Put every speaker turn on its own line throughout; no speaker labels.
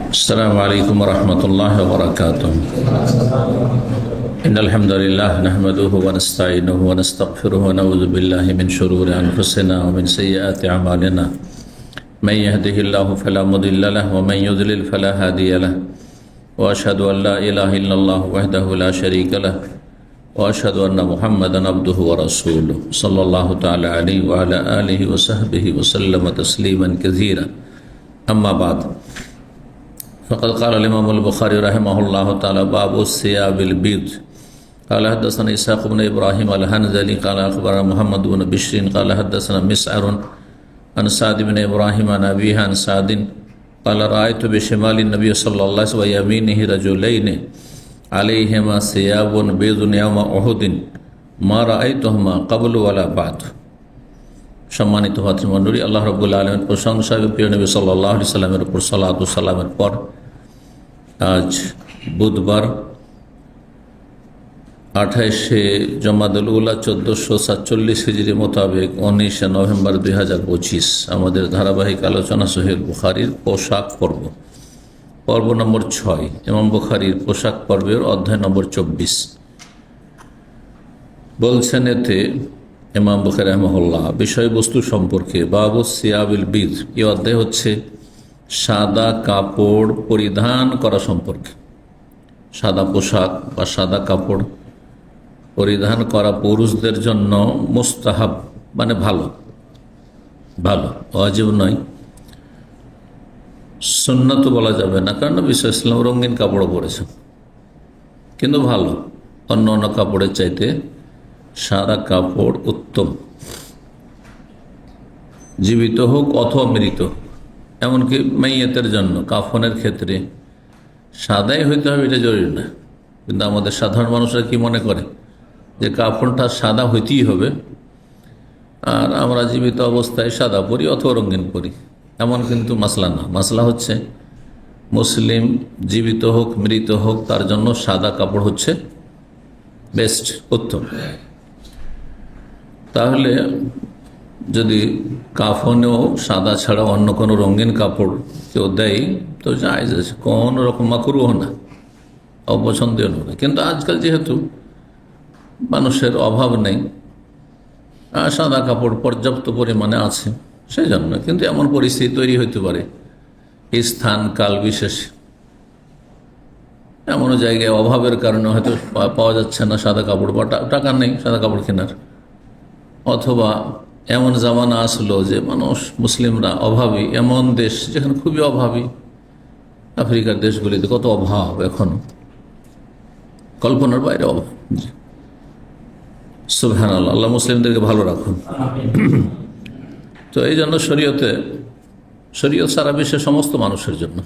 السلام عليكم ورحمة الله وبركاته. إن الحمد لله نحمده ونستعينه ونستغفره ونعوذ بالله من شرور أنفسنا ومن سيئات أعمالنا. من يهده الله فلا مضل له ومن يضلل فلا هادي له. وأشهد أن لا إله إلا الله وحده لا شريك له وأشهد أن محمدا عبده ورسوله صلى الله تعالى عليه وعلى آله وصحبه وسلم تسليما كثيرا. أما بعد، فقد قال الإمام البخاري رحمه الله تعالى: باب الثياب البيض. قال حدثنا إسحاق بن إبراهيم الحنظلي قال أخبرنا محمد بن بشر قال حدثنا مسعر عن سعد بن إبراهيم عن أبيه عن سعد قال: رأيت بشمال النبي صلى الله عليه وسلم ويمينه رجلين عليهما ثياب بيض يوم أحد ما رأيتهما قبل ولا بعد. সম্মানিত ভাতৃমণ্ডলী, আল্লাহ রাব্বুল আলামিন প্রশংসা এবং প্রিয় নবী সাল্লাল্লাহু আলাইহি সাল্লামের উপর সালাত ও সালামের পর আজ বুধবার 28শে জমাদুল উলা 1447 হিজরি মোতাবেক 19শে নভেম্বর 2025 আমাদের ধারাবাহিক আলোচনা সহিহ বুখারীর পোশাক পর্ব নম্বর 6, ইমাম বুখারীর পোশাক পর্বের অধ্যায় নম্বর 24। বলছেন এতে ইমাম বুখারী রাহিমাহুল্লাহ বিষয়বস্তু সম্পর্কে বাবু সিয়াবিল বীজ। এই অধ্যায় হচ্ছে সাদা কাপড় পরিধান করা সম্পর্কে। সাদা পোশাক বা সাদা কাপড় পরিধান করা পুরুষদের জন্য মুস্তাহাব, মানে ভালো, ওয়াজিব নয়। সুন্নাত বলা যাবে না, কারণ নবী সাল্লাল্লাহু আলাইহি ওয়াসাল্লাম রঙিন কাপড় পরেছেন, কিন্তু ভালো। অন্য অন্য কাপড়ের চাইতে সাদা কাপড় উত্তম, জীবিত হোক অথবা মৃত। এমনকি মাইয়াতের জন্য কাফনের ক্ষেত্রে সাদাই হইতে হবে এটা জরুরি না, কিন্তু আমাদের সাধারণ মানুষরা কি মনে করে যে কাফনটা সাদা হইতেই হবে, আর আমরা জীবিত অবস্থায় সাদা পরি অথবা রঙিন পরি, এমন কিন্তু মাসলা না। মাসলা হচ্ছে মুসলিম জীবিত হোক মৃত হোক তার জন্য সাদা কাপড় হচ্ছে বেস্ট, উত্তম। তাহলে যদি কাফনেও সাদা ছাড়া অন্য কোনো রঙিন কাপড় কেউ দেয় তো জায়েজ আছে, কোনো রকম মাকরুহ না, অপছন্দীয় নয়। কিন্তু আজকাল যেহেতু মানুষের অভাব নেই, সাদা কাপড় পর্যাপ্ত পরিমাণে আছে, সেই জন্য। কিন্তু এমন পরিস্থিতি তৈরি হইতে পারে স্থান কাল বিশেষে, এমন জায়গায় অভাবের কারণে হয়তো পাওয়া যাচ্ছে না সাদা কাপড়, বা টাকা নেই সাদা কাপড় কেনার, অথবা এমন জামানা আসলো যে মানুষ মুসলিমরা অভাবী। এমন দেশ যেখানে খুবই অভাবী, আফ্রিকার দেশগুলিতে কত অভাব, এখনো কল্পনার বাইরে অভাব। সুবহানাল্লাহ, আল্লাহ মুসলিমদেরকে ভালো রাখুন। তো এই জন্য শরীয়ত সারা বিশ্বের সমস্ত মানুষের জন্য,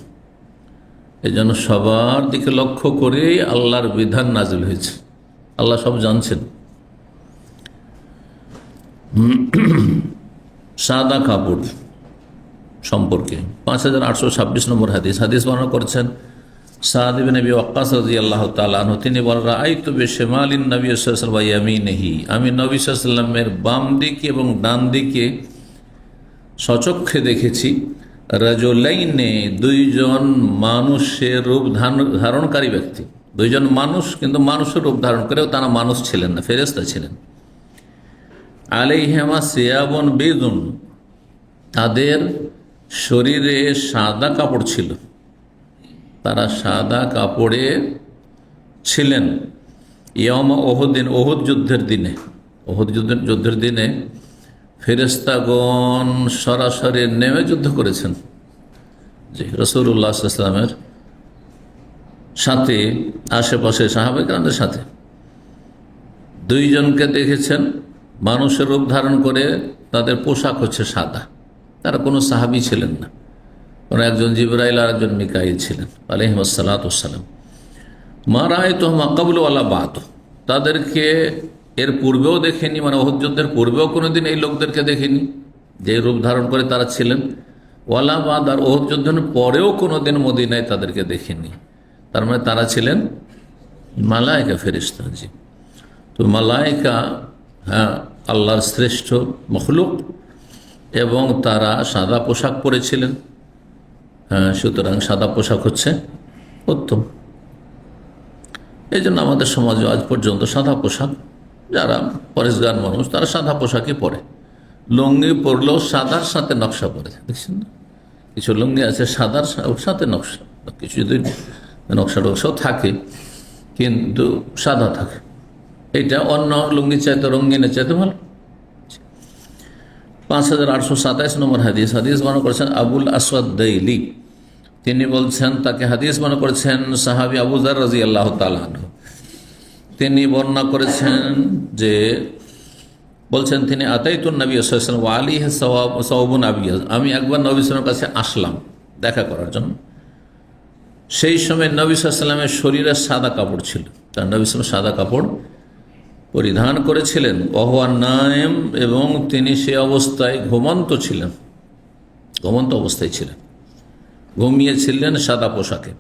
এই জন্য সবার দিকে লক্ষ্য করেই আল্লাহর বিধান নাজিল হয়েছে। আল্লাহ সব জানছেন। সাদা কাপড় সম্পর্কে 5826 নম্বর হাদিস বর্ণনা করেছেন সাদ ইবনে আবি ওয়াক্কাস রাদিয়াল্লাহু তাআলা আনহু। তিনি বলেন, রাআইতু বিশিমালিন নবী সাল্লাল্লাহু আলাইহি ওয়াসাল্লাম ওয়া ইয়ামিনিহি। আমি নবী সাল্লাল্লাহু আলাইহি ওয়াসাল্লামের বাম দিকে এবং ডান দিকে সচক্ষে দেখেছি রাজুলাইনে, দুইজন মানুষের রূপ ধারণকারী ব্যক্তি। দুইজন মানুষ, কিন্তু মানুষের রূপ ধারণ করেও তারা মানুষ ছিলেন না, ফেরেশতা ছিলেন। আলাইহিমা সিয়াবুন বিদুন, তাদের শরীরে সাদা কাপড় ছিল, তারা সাদা কাপড়ে ছিলেন। ইয়ামা ওহুদিন, ওহুদ যুদ্ধের দিনে ফেরেশতাগণ সরাসরি নেমে যুদ্ধ করেছেন। যে রাসূলুল্লাহ সাল্লাল্লাহু আলাইহি ওয়াসাল্লামের সাথে আশেপাশে সাহাবায়ে কেরামদের সাথে দুইজনকে দেখেছেন মানুষের রূপ ধারণ করে, তাদের পোশাক হচ্ছে সাদা। তারা কোনো সাহাবী ছিলেন না, কোনো একজন জিবরাইল আর একজন মিকাইল ছিলেন আলাইহিস সালাতু ওয়াস সালাম। মা রাআইতুহুমা ক্বাবলু ওয়ালা বা'দ, তাদেরকে এর পূর্বেও দেখিনি, মানে উহুদ যুদ্ধের পূর্বেও কোনোদিন এই লোকদেরকে দেখিনি যে রূপ ধারণ করে তারা ছিলেন, ওয়ালা বা'দ, আর উহুদ যুদ্ধের পরেও কোনোদিন মদিনায় তাদেরকে দেখিনি। তার মানে তারা ছিলেন মালায়েকা, ফেরেশতা। জি, তো মালায়েকা, হ্যাঁ, আল্লাহর শ্রেষ্ঠ মখলুক, এবং তারা সাদা পোশাক পরেছিলেন। হ্যাঁ, সুতরাং সাদা পোশাক হচ্ছে উত্তম। এই জন্য আমাদের সমাজে আজ পর্যন্ত সাদা পোশাক, যারা পরেশগার মানুষ তারা সাদা পোশাকই পরে। লুঙ্গি পরলেও সাদার সাথে নকশা পরে, দেখছেন না? কিছু লুঙ্গি আছে সাদার সাথে নকশা, কিছু যদি নকশা টকশাও থাকে কিন্তু সাদা থাকে। এইটা অন্য লুঙ্গি চাইতে রঙিনের চাইতে ভালো। 5827 নম্বর হাদিস বর্ণনা করেছেন আবুল আসওয়াদ দাইলি। তিনি বলছেন, তাকে হাদিস বর্ণনা করেছেন সাহাবী আবু যার রাদিয়াল্লাহু তাআলা আনহু। তিনি বর্ণনা করেছেন যে বলছেন তিনি আতাইতুন নবী সাল্লাল্লাহু আলাইহি ওয়াসাল্লাম ওয়া আলাইহি সাওবুন আবিয়াজ। আমি একবার নবী সাল্লাল্লাহু আলাইহি ওয়াসাল্লামের কাছে আসলাম দেখা করার জন্য। সেই সময় নবী সাল্লাল্লাহু আলাইহি ওয়াসাল্লামের শরীরে সাদা কাপড় ছিল, তার নবী সাল্লাল্লাহু আলাইহি ওয়াসাল্লাম সাদা কাপড় পরিধান করেছিলেন। ওয়া নায়েম, এবং তিনি সে অবস্থায় ঘুমন্ত ছিলেন, ঘুমন্ত অবস্থায় ছিলেন, ঘুমিয়েছিলেন সাদা পোশাকে।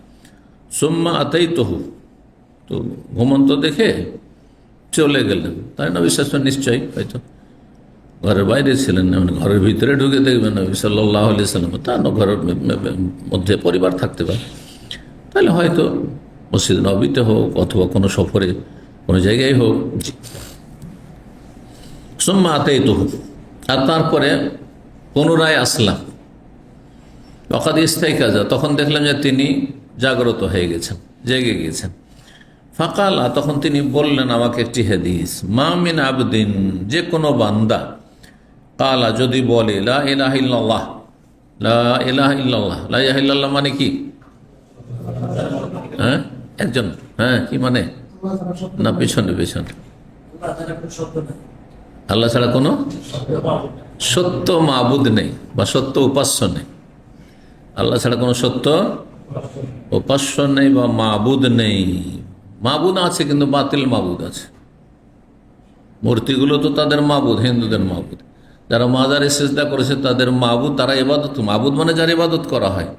সুম্মা আতাইতুহু, তো ঘুমন্ত দেখে চলে গেলেন। তাই নবী সাল্লাল্লাহু আলাইহি ওয়াসাল্লাম নিশ্চয়ই হয়তো ঘরের বাইরে ছিলেন, ঘরের ভিতরে ঢুকে দেখবেন নবী সাল্লাল্লাহু আলাইহি ওয়াসাল্লাম, তা না ঘরের মধ্যে পরিবার থাকতে পারে, তাহলে হয়তো মসজিদ নববীতে হোক অথবা কোনো সফরে কোনো জায়গায় হোক। সুম্মা আতাইতুহু, আর তারপরে পুনরায় আসলাম। ওয়াকাদ ইস্তাইকাযা, তখন দেখলাম যে তিনি জাগ্রত হয়ে গেছেন, জেগে গেছেন। ফাকালা, তখন তিনি বললেন আমাকে একটি হাদিস, মা মিন আবদিন, যে কোনো বান্দা, কালা যদি বলে লা ইলাহা ইল্লাল্লাহ, লা ইলাহা ইল্লাল্লাহ, লা ইলাহা ইল্লাল্লাহ মানে কি? হ্যাঁ, একজন, হ্যাঁ, কি মানে? না, পেছনে পেছনে, আল্লাহ ছাড়া কোনো সত্য মাবুদ নেই বা সত্য উপাস্য নেই। আল্লাহ ছাড়া কোনো সত্য উপাস্য নেই বা মাবুদ নেই। মাবুদ আছে কিন্তু বাতিল মাবুদ আছে। মূর্তিগুলো তো তাদের মাবুদ, হিন্দুদের মাবুদ। যারা মাজারে সিজদা করেছে তাদের মাবুদ, তারা ইবাদত, মাবুদ মানে যার ইবাদত করা হয়,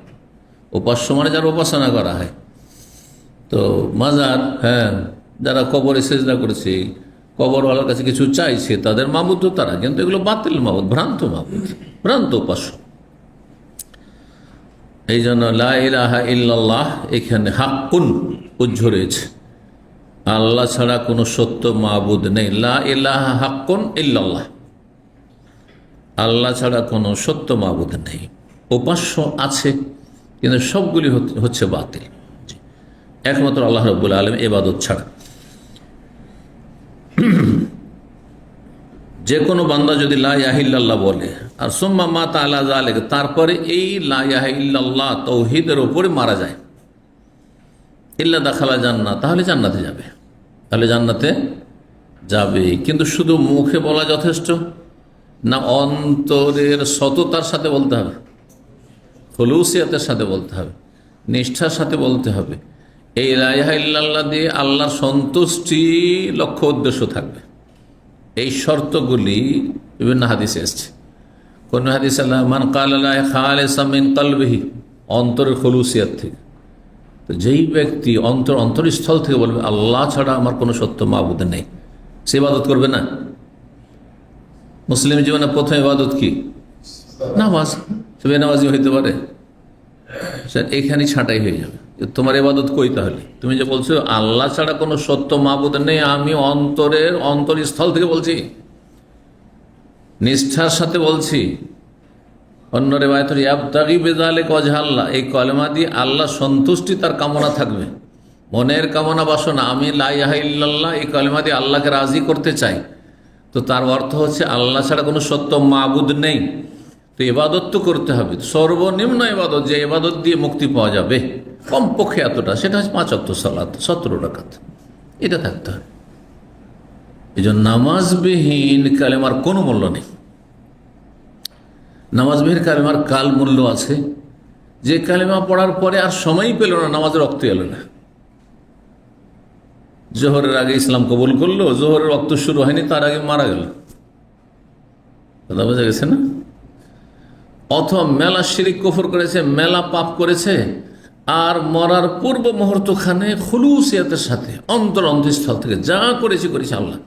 উপাস্য মানে যার উপাসনা করা হয়। তো মাজার, হ্যাঁ, যারা কবরে সিজদা করেছে, কবরওয়ালার কাছে কিছু চাইছে, তাদের মাবুদ তো তারা, কিন্তু এগুলো বাতিল মাবুদ, ভ্রান্ত মাবুদ, ভ্রান্ত উপাস্য। এই জন্য লা ইলাহা ইল্লাল্লাহ এখানে হাক্কুন উজ্জ্বরেছে, আল্লাহ ছাড়া কোনো সত্য মাবুদ নেই। লা ইলাহা হাক্কুন ইল্লাল্লাহ, আল্লাহ ছাড়া কোনো সত্য মাবুদ নেই। উপাস্য আছে কিন্তু সবগুলি হচ্ছে বাতিল, একমাত্র আল্লাহ রাব্বুল আলামিন ইবাদত ছাড়া। যে কোনো বান্দা যদি লা ইলাহা ইল্লাল্লাহ বলে আর সুম্মা মাতা আলা যালিক, তারপরে এই লা ইলাহা ইল্লাল্লাহ তাওহীদের উপরে মারা যায়, ইল্লা দাখালা জান্নাত, তাহলে জান্নাতে যাবে, তাহলে জান্নাতে যাবে। কিন্তু শুধু মুখে বলা যথেষ্ট না, অন্তরের সততার সাথে বলতে হবে, খুলুসিয়াতের সাথে বলতে হবে, নিষ্ঠার সাথে বলতে হবে। এই লা ইলাহা ইল্লাল্লাহ দিয়ে আল্লাহর সন্তুষ্টি লক্ষ্য উদ্দেশ্য থাকবে। এই শর্তগুলি বিভিন্ন হাদিসে এসছে। কোন হাদিস মান ক্বালা লা খালিসাম মিন কলবিহি, অন্তরের খুলুসিয়াত থেকে। তো যেই ব্যক্তি অন্তরস্থল থেকে বলবে আল্লাহ ছাড়া আমার কোনো সত্য মাবুদ নেই, সে ইবাদত করবে না। মুসলিম জীবনে প্রথম ইবাদত কি? নামাজ। সে বেনামাজি হইতে পারে, এখানেই ছাঁটাই হয়ে যাবে। তোমার ইবাদত কই? তাহলে তুমি যে বলছো আল্লাহ ছাড়া কোনো সত্য মাবুদ নেই, আমি অন্তরস্থল থেকে বলছি, নিষ্ঠার সাথে বলছি। অন্য রিওয়ায়াতে ইয়াবতাগি বিযালিকা ওয়াজহা আল্লাহ, এই কলেমা দিয়ে আল্লাহ সন্তুষ্টি তার কামনা থাকবে, মনের কামনা বাসনা। আমি লা ইলাহা ইল্লাল্লাহ এই কলেমা দিয়ে আল্লাহকে রাজি করতে চাই, তো তার অর্থ হচ্ছে আল্লাহ ছাড়া কোনো সত্য মাবুদ নেই। তো ইবাদত তো করতে হবে, সর্বনিম্ন ইবাদত, যে ইবাদত দিয়ে মুক্তি পাওয়া যাবে কমপক্ষে এতটা, সেটা হচ্ছে 5 ওয়াক্ত সালাত, 17 রাকাত, এটা থাকতে হবে। এই জন্য নামাজবিহীন কালেমার কোনো মূল্য নেই। নামাজবিহীন কালেমার কাল মূল্য আছে, যে কালেমা পড়ার পরে আর সময়ই পেল না, নামাজের রক্ত এলো না। জোহরের আগে ইসলাম কবুল করলো, জোহরের রক্ত শুরু হয়নি, তার আগে মারা গেল। কথা বোঝা গেছে না? অথবা মেলা শিরিক কুফর করেছে, মেলা পাপ করেছে, আর মরার পূর্ব মুহূর্তখানে খুলুসিয়াতের সাথে অন্তরস্থল থেকে যা করেছি আল্লাহ,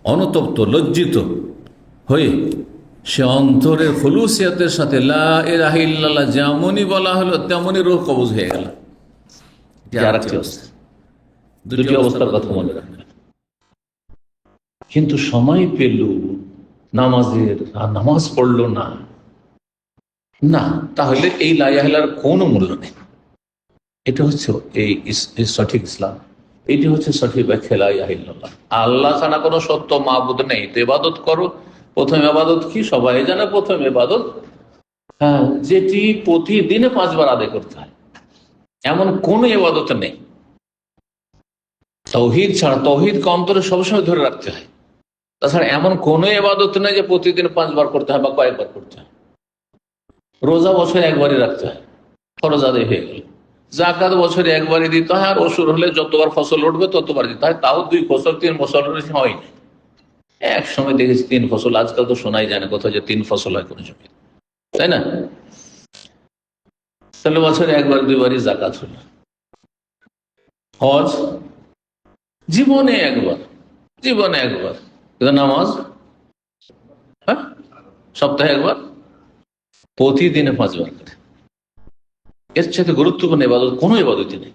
অনতপ্ত লজ্জিত হয়ে সে অন্তরের খুলুসিয়াতের সাথে লা ইলাহা ইল্লাল্লাহ যেমনই বলা হলো তেমনই রূহ কবজ হয়ে গেল। আরেকটি অবস্থা, দুটি অবস্থার কথা মনে রাখবেন। কিন্তু সময় পেল নামাজের, আর নামাজ পড়লো না, না, তাহলে এই লা ইলাহা ইল্লাল্লাহর কোনো মূল্য নেই। এটা হচ্ছে এই সঠিক ইসলাম, এটি হচ্ছে সঠিক ব্যাখ্যা লা ইলাহা ইল্লাল্লাহ। আল্লাহ ছাড়া কোনো সত্য মাবুদ নেই, তো ইবাদত করো। প্রথম ইবাদত কি? সবাই জানে প্রথম ইবাদত, হ্যাঁ, যেটি প্রতিদিনে 5 বার আদায় করতে হয়, এমন কোন ইবাদত নেই। তাওহীদ ছাড়া, তাওহীদকে অন্তরে সবসময় ধরে রাখতে হয়। তাছাড়া এমন কোন ইবাদত নেই যে প্রতিদিন 5 বার করতে হয় বা কয়েকবার করতে হয়। রোজা বছরে একবারই রাখতে হয়, ফরজ আদায় হয়ে গেল। যাকাত বছরে একবারই দিতে হয়, আর অসুর হলে যতবার ফসল উঠবে ততবার দিতে হয়। তাও 2 ফসল 3 ফসল হয় না। এক সময় দেখেছি 3 ফসল, আজকাল তো শোনাই যায় না কোথাও যে 3 ফসল হয় কোনো জমি, তাই না? তাহলে বছরে একবার 2বারই যাকাত হলো। হজ জীবনে একবার, জীবনে একবার। কিন্তু নামাজ, হ্যাঁ, সপ্তাহে একবার, প্রতিদিনে 5 বার করে। এর সাথে গুরুত্বপূর্ণ ইবাদত কোনো ইবাদতই নেই।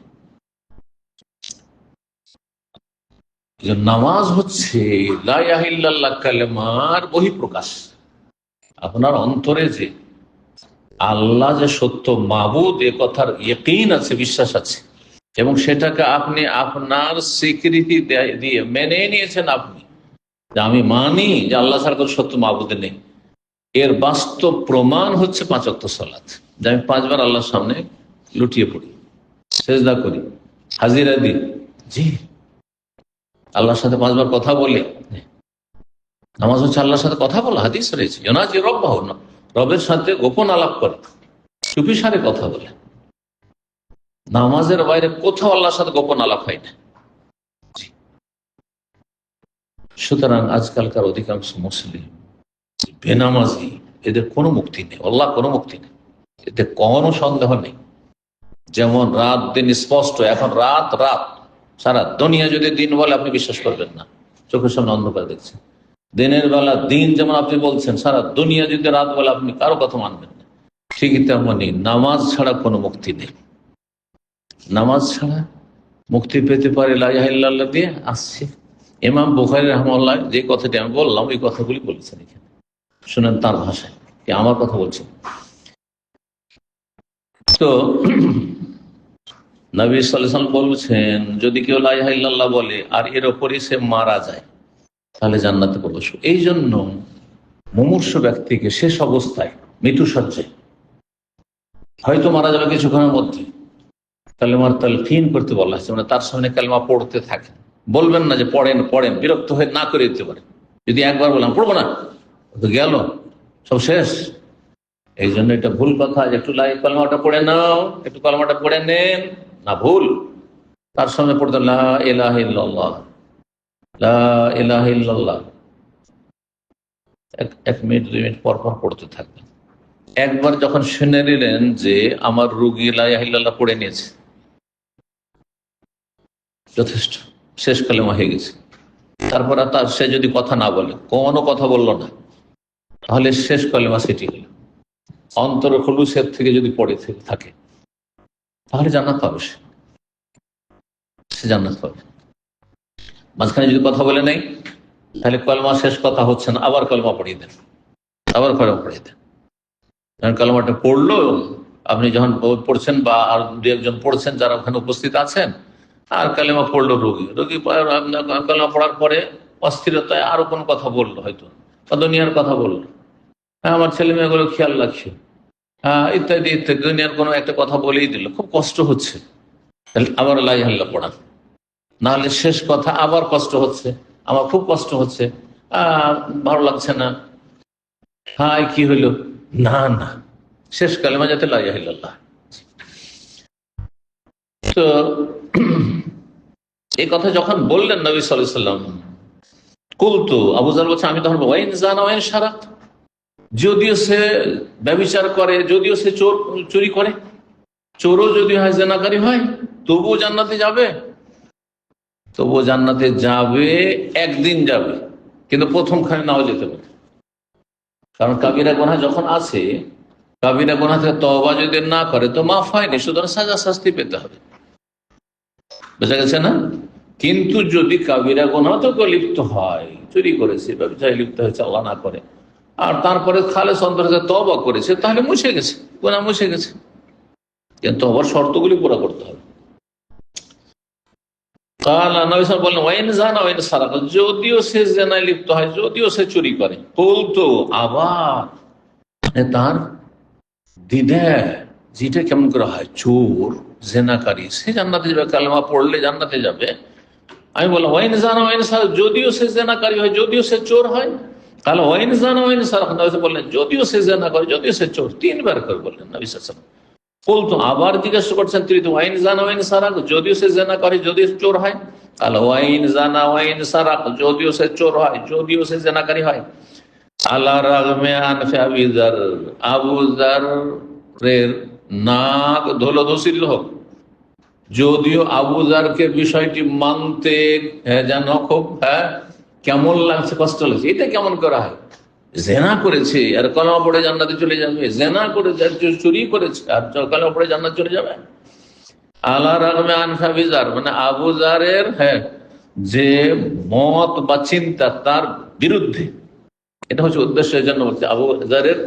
নামাজ হচ্ছে লা ইলাহা ইল্লাল্লাহ কালেমার বহিঃপ্রকাশ। আপনার অন্তরে যে আল্লাহ যে সত্য মাবুদ, এ কথার ইয়কিন আছে, বিশ্বাস আছে, এবং সেটাকে আপনি আপনার স্বীকৃতি দিয়ে মেনে নিয়েছেন। আপনি যে আমি মানি যে আল্লাহ ছাড়া কোনো সত্য মাবুদ নেই, এর বাস্তব প্রমাণ হচ্ছে 5 ওয়াক্ত সালাত। যে আমি 5 বার আল্লাহর সামনে লুটিয়ে পড়ি, সেজদা করি, হাজিরা দিই, জি, আল্লাহর সাথে 5 বার কথা বলি। নামাজ হচ্ছে আল্লাহর সাথে কথা বলা, হাদিস রয়েছে, ইউনাজি রব্বাহু, রবের সাথে গোপন আলাপ করে, চুপিসারে কথা বলে। নামাজের বাইরে কোথাও আল্লাহর সাথে গোপন আলাপ হয় না। সুতরাং আজকালকার অধিকাংশ মুসলিম বেনামাজি, এদের কোনো মুক্তি নেই, আল্লাহ কোনো মুক্তি নেই, এতে কোনো সন্দেহ নেই। যেমন রাত দিন স্পষ্ট, এখন রাত রাত, সারা দুনিয়া যদি দিন বলে আপনি বিশ্বাস করবেন না, চোখের সামনে অন্ধকার দেখছেন। দিনের বেলা দিন যেমন আপনি বলছেন, সারা দুনিয়া যদি রাত বলে আপনি কারো কথা মানবেন না। ঠিকই তেমনি নামাজ ছাড়া কোনো মুক্তি নেই। নামাজ ছাড়া মুক্তি পেতে পারে লা ইলাহা ইল্লাল্লাহ দিয়ে। আসছে ইমাম বুখারী রাহিমাহুল্লাহ যে কথাটি আমি বললাম, ওই কথাগুলি বলেছেন এখানে, শুনেন তার ভাষায়, কি আমার কথা বলছেন। তো নবী সাল্লাল্লাহু আলাইহি ওয়াসাল্লাম বলছেন, যদি কেউ লা ইলাহা ইল্লাল্লাহ বলে আর এর ওপরই সে মারা যায়, তাহলে জান্নাতে প্রবেশ। এই জন্য মুমূর্ষ ব্যক্তিকে শেষ অবস্থায়, মৃত্যুসজ্জায়, হয়তো মারা যাবে কিছুক্ষণের মধ্যে, কালেমার তালকিন করতে বলা হয়েছে, মানে তার সামনে কালেমা পড়তে থাকে। বলবেন না যে পড়েন পড়েন, বিরক্ত হয়ে না করে দিতে পারে। যদি একবার বললাম পড়বো না, তো গেল, সব শেষ। এই জন্য এটা ভুল কথা যে একটু কালেমাটা পড়ে নাও, একটু কালেমাটা পড়ে নেন, না, ভুল। তার সামনে পড়তে লা ইলাহা ইল্লাল্লাহ, লা ইলাহা ইল্লাল্লাহ, 1 মিনিট 2 মিনিট পর পর পড়তে থাকবেন। একবার যখন শুনে নিলেন যে আমার রুগী লা ইলাহা ইল্লাল্লাহ পড়ে নিয়েছে, যথেষ্ট, শেষ কালেমা হয়ে গেছে। তারপর তার সে যদি কথা না বলে, কোনো কথা বললো না, তাহলে শেষ কালেমা সেটি হলো। অন্তর খুলুসের থেকে যদি পড়ে থাকে, তাহলে জান্নাত পাবে, সে জান্নাত পাবে। মাঝখানে যদি কথা বলে নেই, তাহলে কলমা শেষ কথা হচ্ছে না, আবার কলমা পড়িয়ে দেন, আবার কলমা পড়িয়ে দেন। কালেমাটা পড়লো, আপনি যখন পড়ছেন বা আর 2-1 জন পড়ছেন যারা ওখানে উপস্থিত আছেন, আর কালেমা পড়লো রোগী, কালেমা পড়ার পরে অস্থিরতায় আরো কোনো কথা বললো, হয়তো বা দুনিয়ার কথা বললো, আমার ছেলে মেয়েগুলো খেয়াল রাখছে, ইত্যাদি ইত্যাদি, দুনিয়ার কোনো একটা কথা বলেই দিল, খুব কষ্ট হচ্ছে, তাহলে আবার লা ইলাহা ইল্লাল্লাহ পড়া। নাহলে শেষ কথা আবার কষ্ট হচ্ছে, আমার খুব কষ্ট হচ্ছে, ভালো লাগছে না, হাই কি হইলো, না না, শেষ কালেমা যাতে লা ইলাহা ইল্লাল্লাহ। তো এই কথা যখন বললেন নবী সাল্লাল্লাহু আলাইহি ওয়াসাল্লাম, কুলতু, আবু যার বলছে, আমি তখন ওয়াইন জানা ওয়াইন শারাক, যদিও সে ব্যভিচার করে, যদিও সে চুরি করে, চোরও যদি হয়, জেনাকারী হয়, তবুও জান্নাতে যাবে, তবুও জান্নাতে যাবে, একদিন যাবে, কিন্তু প্রথমখানে নাও যেতে পারে। কারণ কাবিরা গুনাহ যখন আছে, কাবিরা গুনাহ থেকে তওবা যদি না করে তো মাফ হয়নি, সুতরাং সাজা শাস্তি পেতে হবে। বোঝা গেছে না? কিন্তু যদি কাবিরা গুনাহ তো লিপ্ত হয়, চুরি করেছে, ব্যবসায় লিপ্ত হয়েছে, আল্লাহ না করে, আর তারপরে খালেস অন্তরে তওবা করেছে, তাহলে মুছে গেছে, গুনাহ মুছে গেছে। কিন্তু তওবার শর্তগুলি পুরো করতে হবে। যদিও সে জেনায় লিপ্ত হয়, যদিও সে চুরি করে, বলতো আবার তার দিদা যেটা কেমন করে হয়, চোর জেনাকারী সে জান্নাতে যাবে, কালেমা পড়লে জান্নাতে যাবে। আমি বললাম ওয়াইন জানা ওয়াইন সারা, যদিও সে জেনাকারী হয়, যদিও সে চোর হয়। তাহলে ওয়াইন জানা ওয়াইন সারা বললেন যদিও সে জেনা করে, যদিও সে চোর, তিনবার করে বললেন নবী সাল্লাল্লাহু আলাইহি ওয়াসাল্লাম। বলতো আবার জিজ্ঞাসা করছেন তৃতীয়, ওয়াইন জানা ওয়াইন সারা, যদিও সে জেনা করে, যদিও চোর হয়। তাহলে ওয়াইন জানা ওয়াইন সারা, যদিও সে চোর হয়, যদিও সে জেনাকারী হয়। আল্লাহ রাগমে আনফে আবিদার, আবু যারের নাক ধুলো দূষিত হোক, যদিও আবু যারকে বিষয়টি মানতে যেন খুব কেমন লাগছে, কষ্ট লাগছে। এটা কেমন করা হয়? জেনা করেছে আর কলেমা পড়ে জান্নাতে চলে যাবে, জেনা করেছে আর চুরি করেছে আর কলেমা পড়ে জান্নাতে চলে যাবে। আল্লাহ রাগমে আনফে আবিদার মানে আবু যারের যে মত বা চিন্তা তার বিরুদ্ধে, এটা হচ্ছে উদ্দেশ্যের জন্য বলছে আবু যারের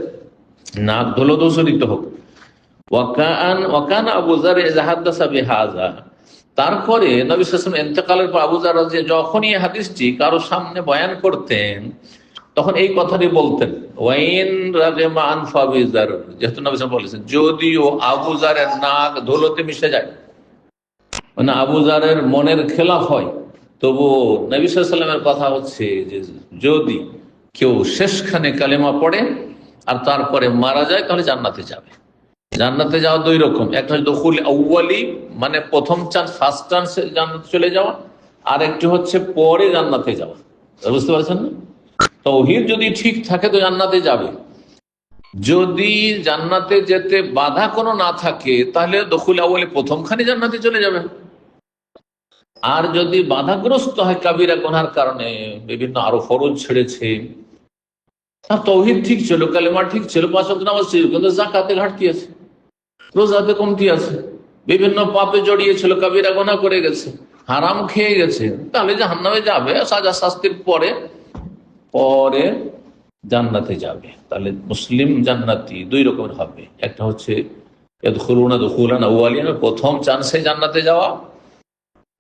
নাক ধুলো দূষিত হোক। ওয়াকান আবু যার ইজাহাদাসা বিহাযা, তারপরে নবী সাল্লাল্লাহু আলাইহি ওয়াসাল্লাম ইন্তেকালের পর আবু যার যখনই এই হাদিসটি কারো সামনে বয়ান করতেন তখন এই কথাটি বলতেন, ওয়াইন রাগিমা আনফা আবি যার, যেহেতু নবী সাল্লাল্লাহু আলাইহি ওয়াসাল্লাম বলেছেন যদিও আবু যারের নাক ধুলোতে মিশে যায়, মানে আবু যারের মনের খেলাফ হয়, তবু নবী সাল্লাল্লাহু আলাইহি ওয়াসাল্লামের কথা হচ্ছে যে যদি কেউ শেষখানে কালেমা পড়ে আর তারপরে মারা যায় তাহলে জান্নাতে যাবে। জান্নাতে যাওয়া দুই রকম, একটা হচ্ছে দুখুল আউয়ালি মানে প্রথম চান্স, ফার্স্ট চান্সে জান্নাতে চলে যাওয়া, আর একটি হচ্ছে পরে জান্নাতে যাওয়া। বুঝতে পারছেন না? তাওহীদ যদি ঠিক থাকে তো জান্নাতে যাবে, যদি জান্নাতে যেতে বাধা কোনো না থাকে তাহলে দুখুল আউয়ালি প্রথমখানে জান্নাতে চলে যাবে। আর যদি বাধাগ্রস্ত হয় কাবিরা গুনার কারণে, বিভিন্ন আরো ফরজ ছেড়েছে, তার তাওহীদ ঠিক ছিল, কালেমা ঠিক ছিল, 5 ওয়াক্ত নামাজ ছিল, কিন্তু যাকাতে ঘাটতি আছে, রোজাতে কমতি আছে, বিভিন্ন পাপে জড়িয়েছিল, কাবিরা গুনাহ করে গেছে, হারাম খেয়ে গেছে, তাহলে জাহান্নামে যাবে, সাজা শাস্তির পরে পরে জান্নাতে যাবে। তাহলে মুসলিম জান্নাতি দুই রকমের হবে, একটা হচ্ছে ইয়াদখুলুনা দুখুলান আউয়ালিয়া, প্রথম চান্সে জান্নাতে যাওয়া,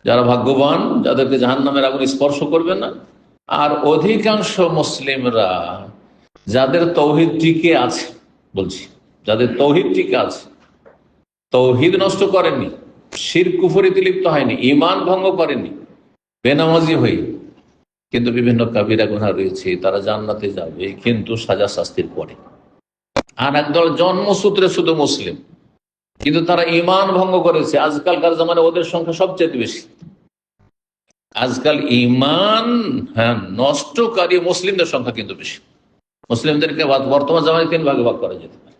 যারা ভাগ্যবান, যাদেরকে জাহান্নামের আগুন স্পর্শ করবে না। আর অধিকাংশ মুসলিমরা যাদের তাওহীদ টিকে আছে, বলছি যাদের তাওহীদ টিকে আছে, তাওহীদ নষ্ট করেনি, শিরক কুফরিতে লিপ্ত হয়নি, ঈমান ভঙ্গ করেনি, বেনামাজি হয়ে, কিন্তু বিভিন্ন কাবিরা গুনাহ রয়েছে, তারা জান্নাতে যাবে কিন্তু সাজা শাস্তির পরে। আর একদল জন্মসূত্রে শুধু মুসলিম, কিন্তু তারা ঈমান ভঙ্গ করেছে। আজকালকার জামানে ওদের সংখ্যা সবচেয়ে বেশি। আজকাল ঈমান নষ্টকারী মুসলিমদের সংখ্যা কিন্তু বেশি। মুসলিমদেরকে বর্তমান জামানায় 3 ভাগে ভাগ করা যেতে পারে।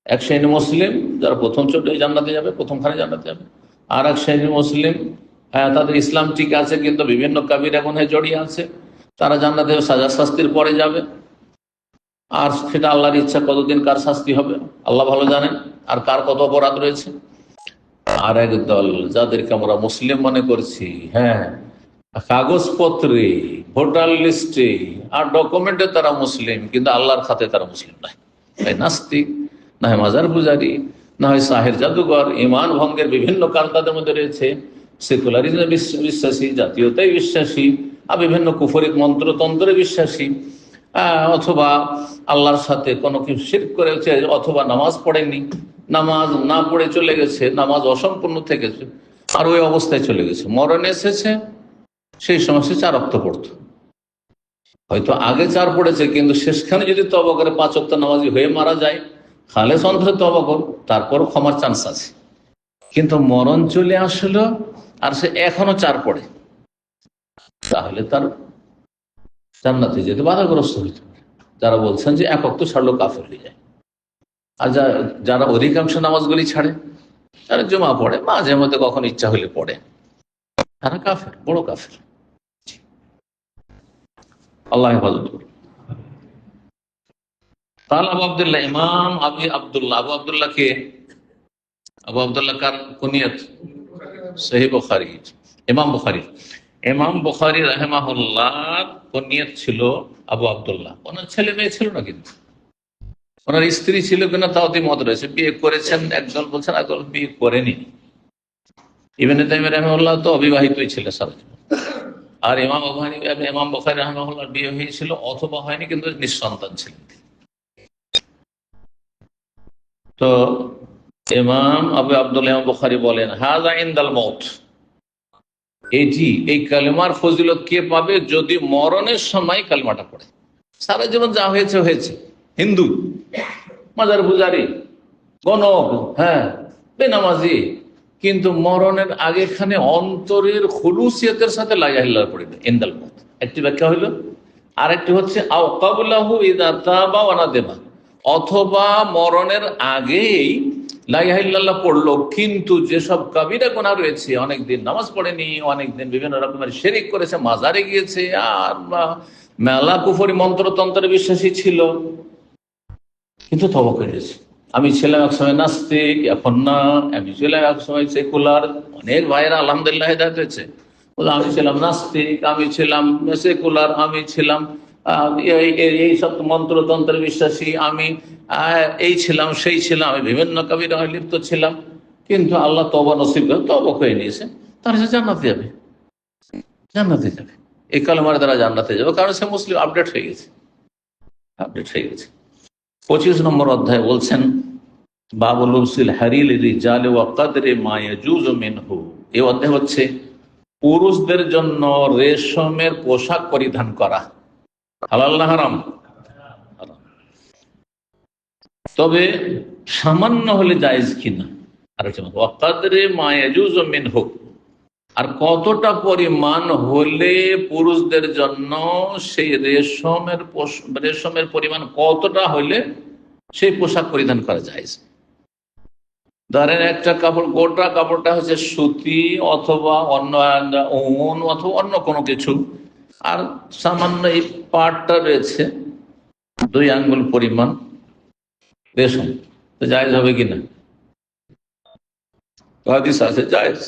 এক শ্রেণী মুসলিম যারা প্রথম ছোট জান্নাতে যাবে, প্রথমখানে জান্নাতে যাবে। আর এক শ্রেণী মুসলিম তাদের ইসলাম ঠিক আছে কিন্তু বিভিন্ন কাবিরা গুনাহে জড়িয়ে আছে, তারা জান্নাতে সাজা শাস্তির পরে যাবে। আর সেটা আল্লাহর ইচ্ছা, কতদিন কার শাস্তি হবে আল্লাহ ভালো জানেন, আর কার কত অপরাধ রয়েছে। আর এক দল যাদেরকে আমরা মুসলিম মনে করছি, কাগজপত্রে, ভোটার লিস্টে আর ডকুমেন্টে তারা মুসলিম, কিন্তু আল্লাহর খাতে তারা মুসলিম নয়। তাই নাস্তিক, না হয় মাজার পূজারী, না হয় সাহের জাদুঘর। ঈমান ভঙ্গের বিভিন্ন কারণ তাদের মধ্যে রয়েছে। সেকুলারিজমে বিশ্বাসী, জাতীয়তায় বিশ্বাসী, আর বিভিন্ন কুফরিক মন্ত্রতন্ত্রে বিশ্বাসী, অথবা আল্লাহর সাথে কোনো কিছু শিরক করেছে, অথবা নামাজ পড়েনি, নামাজ না পড়ে চলে গেছে, নামাজ অসম্পূর্ণ থেকেছে, আর ওই অবস্থায় চলে গেছে, মরণ এসেছে, সেই সময় সে 4 ওয়াক্ত পড়তো। হয়তো আগে 4 পড়েছে, কিন্তু শেষখানে যদি তওবা করে 5 ওয়াক্ত নামাজি হয়ে মারা যায়, খালেস অন্তরে তওবা কর, তারপরও ক্ষমার চান্স আছে। কিন্তু মরণ চলে আসলো আর সে এখনো 4 পড়ে, তাহলে তার জান্নাতে যেতে বাধাগ্রস্ত হইতে পারে। যারা বলছেন যে 1 ওয়াক্ত ছাড়লো কাফের হয়ে যায়। আর যারা অধিকাংশ নামাজগুলি ছাড়ে, যারা জুমা পড়ে, মাঝে মধ্যে কখন ইচ্ছা হলে পড়ে, তারা কাফের, বড় কাফের। আল্লাহ হেফাজত করুন। তাহলে আবু আবদুল্লাহ, ইমাম আবি আবদুল্লাহ। আবু আবদুল্লাহ কে? আবু আবদুল্লাহ কার কুনিয়ত? সহিহ বুখারী, ইমাম বুখারী। ইমাম বুখারী রাহিমাহুল্লাহ কুনিয়ত ছিল আবু আবদুল্লাহ। ওনার ছেলে মেয়ে ছিল না, কিন্তু ওনার স্ত্রী ছিল কিনা তাও মত রয়েছে। বিয়ে করেছেন একদল বলছেন, একদল বিয়ে করেনি। ইবনে তাইমিয়া রাহিমাহুল্লাহ তো অবিবাহিতই ছিল সারা জীবন। আর ইমাম বুখারী রাহিমাহুল্লাহ বিয়ে হয়েছিল অথবা হয়নি, কিন্তু নিঃসন্তান ছিলেন। তো ইমাম আবু আবদুল্লাহ ইমাম বুখারী বলেন, হাযা ইনদাল মউত, এটি, এই কালেমার ফজিলত কে পাবে? যদি মরণের সময় কালেমাটা পড়ে। সারা জীবন যা হয়েছে হয়েছে, হিন্দু, মাজার পূজারি, গণক, হ্যাঁ, বেনামাজি, কিন্তু মরণের আগেখানে অন্তরের খুলুসিয়তের সাথে লা ইলাহা ইল্লাল্লাহ পড়ে ইনদাল মউত। একটি ব্যাখ্যা হইল। আরেকটি হচ্ছে আও ক্বাবলাহু ইযা তাবা ওয়া নাদামা, অথবা মরণের আগেই লা ইলাহা ইল্লাল্লাহ পড়লো, কিন্তু যেসব কাবিরা গুনাহ রয়েছে, অনেকদিন নামাজ পড়েনি, অনেকদিন বিভিন্ন রকমের শিরক করেছে, মাজারে গিয়েছে, আর মেলা কুফরি মন্ত্রতন্ত্রে বিশ্বাসী ছিল, কিন্তু তওবা করেছে। আমি ছিলাম একসময় নাস্তিক, এখন না। আমি ছিলাম একসময় সেকুলার, অনেক ভাইয়েরা আলহামদুলিল্লাহ হেদায়েত হয়েছে। আমি ছিলাম নাস্তিক, আমি ছিলাম সেকুলার, আমি ছিলাম এই সব মন্ত্রতন্ত্রের বিশ্বাসী, আমি এই ছিলাম সেই ছিলাম, আমি বিভিন্ন কবিরায় লিপ্ত ছিলাম, কিন্তু আল্লাহ তওবা নসিব করে তওবা করে নিয়েছে, তার সে জান্নাতে যাবে। জান্নাতে যাবে, এই কালেমার দ্বারা জান্নাতে যাবে, কারণ সে মুসলিম আপডেট হয়ে গেছে, আপডেট হয়ে গেছে। 25 নম্বর অধ্যায় বলছেন, বাবুল উসিল হারিল রিজাল ওয়া কদরে মা ইয়াজুজু মিনহু। এই অধ্যায় হচ্ছে পুরুষদের জন্য রেশমের পোশাক পরিধান করা হালাল না হারাম? হারাম। তবে সামান্য হলে জায়েজ কিনা আর ওয়া কদরে মা ইয়াজুজু মিনহু, আর কতটা পরিমাণ হলে পুরুষদের জন্য সেই রেশমের পরিমাণ কতটা হলে সেই পোশাক পরিধান করা যায়। ধরেন একটা কাপড়, গোটা কাপড়টা হচ্ছে সুতি অথবা অন্য উন অথবা অন্য কোনো কিছু, আর সামান্য এই পাটটা রয়েছে 2 আঙ্গুল পরিমাণ রেশম, তো জায়েজ হবে কিনা? হাদিস আছে জায়েজ,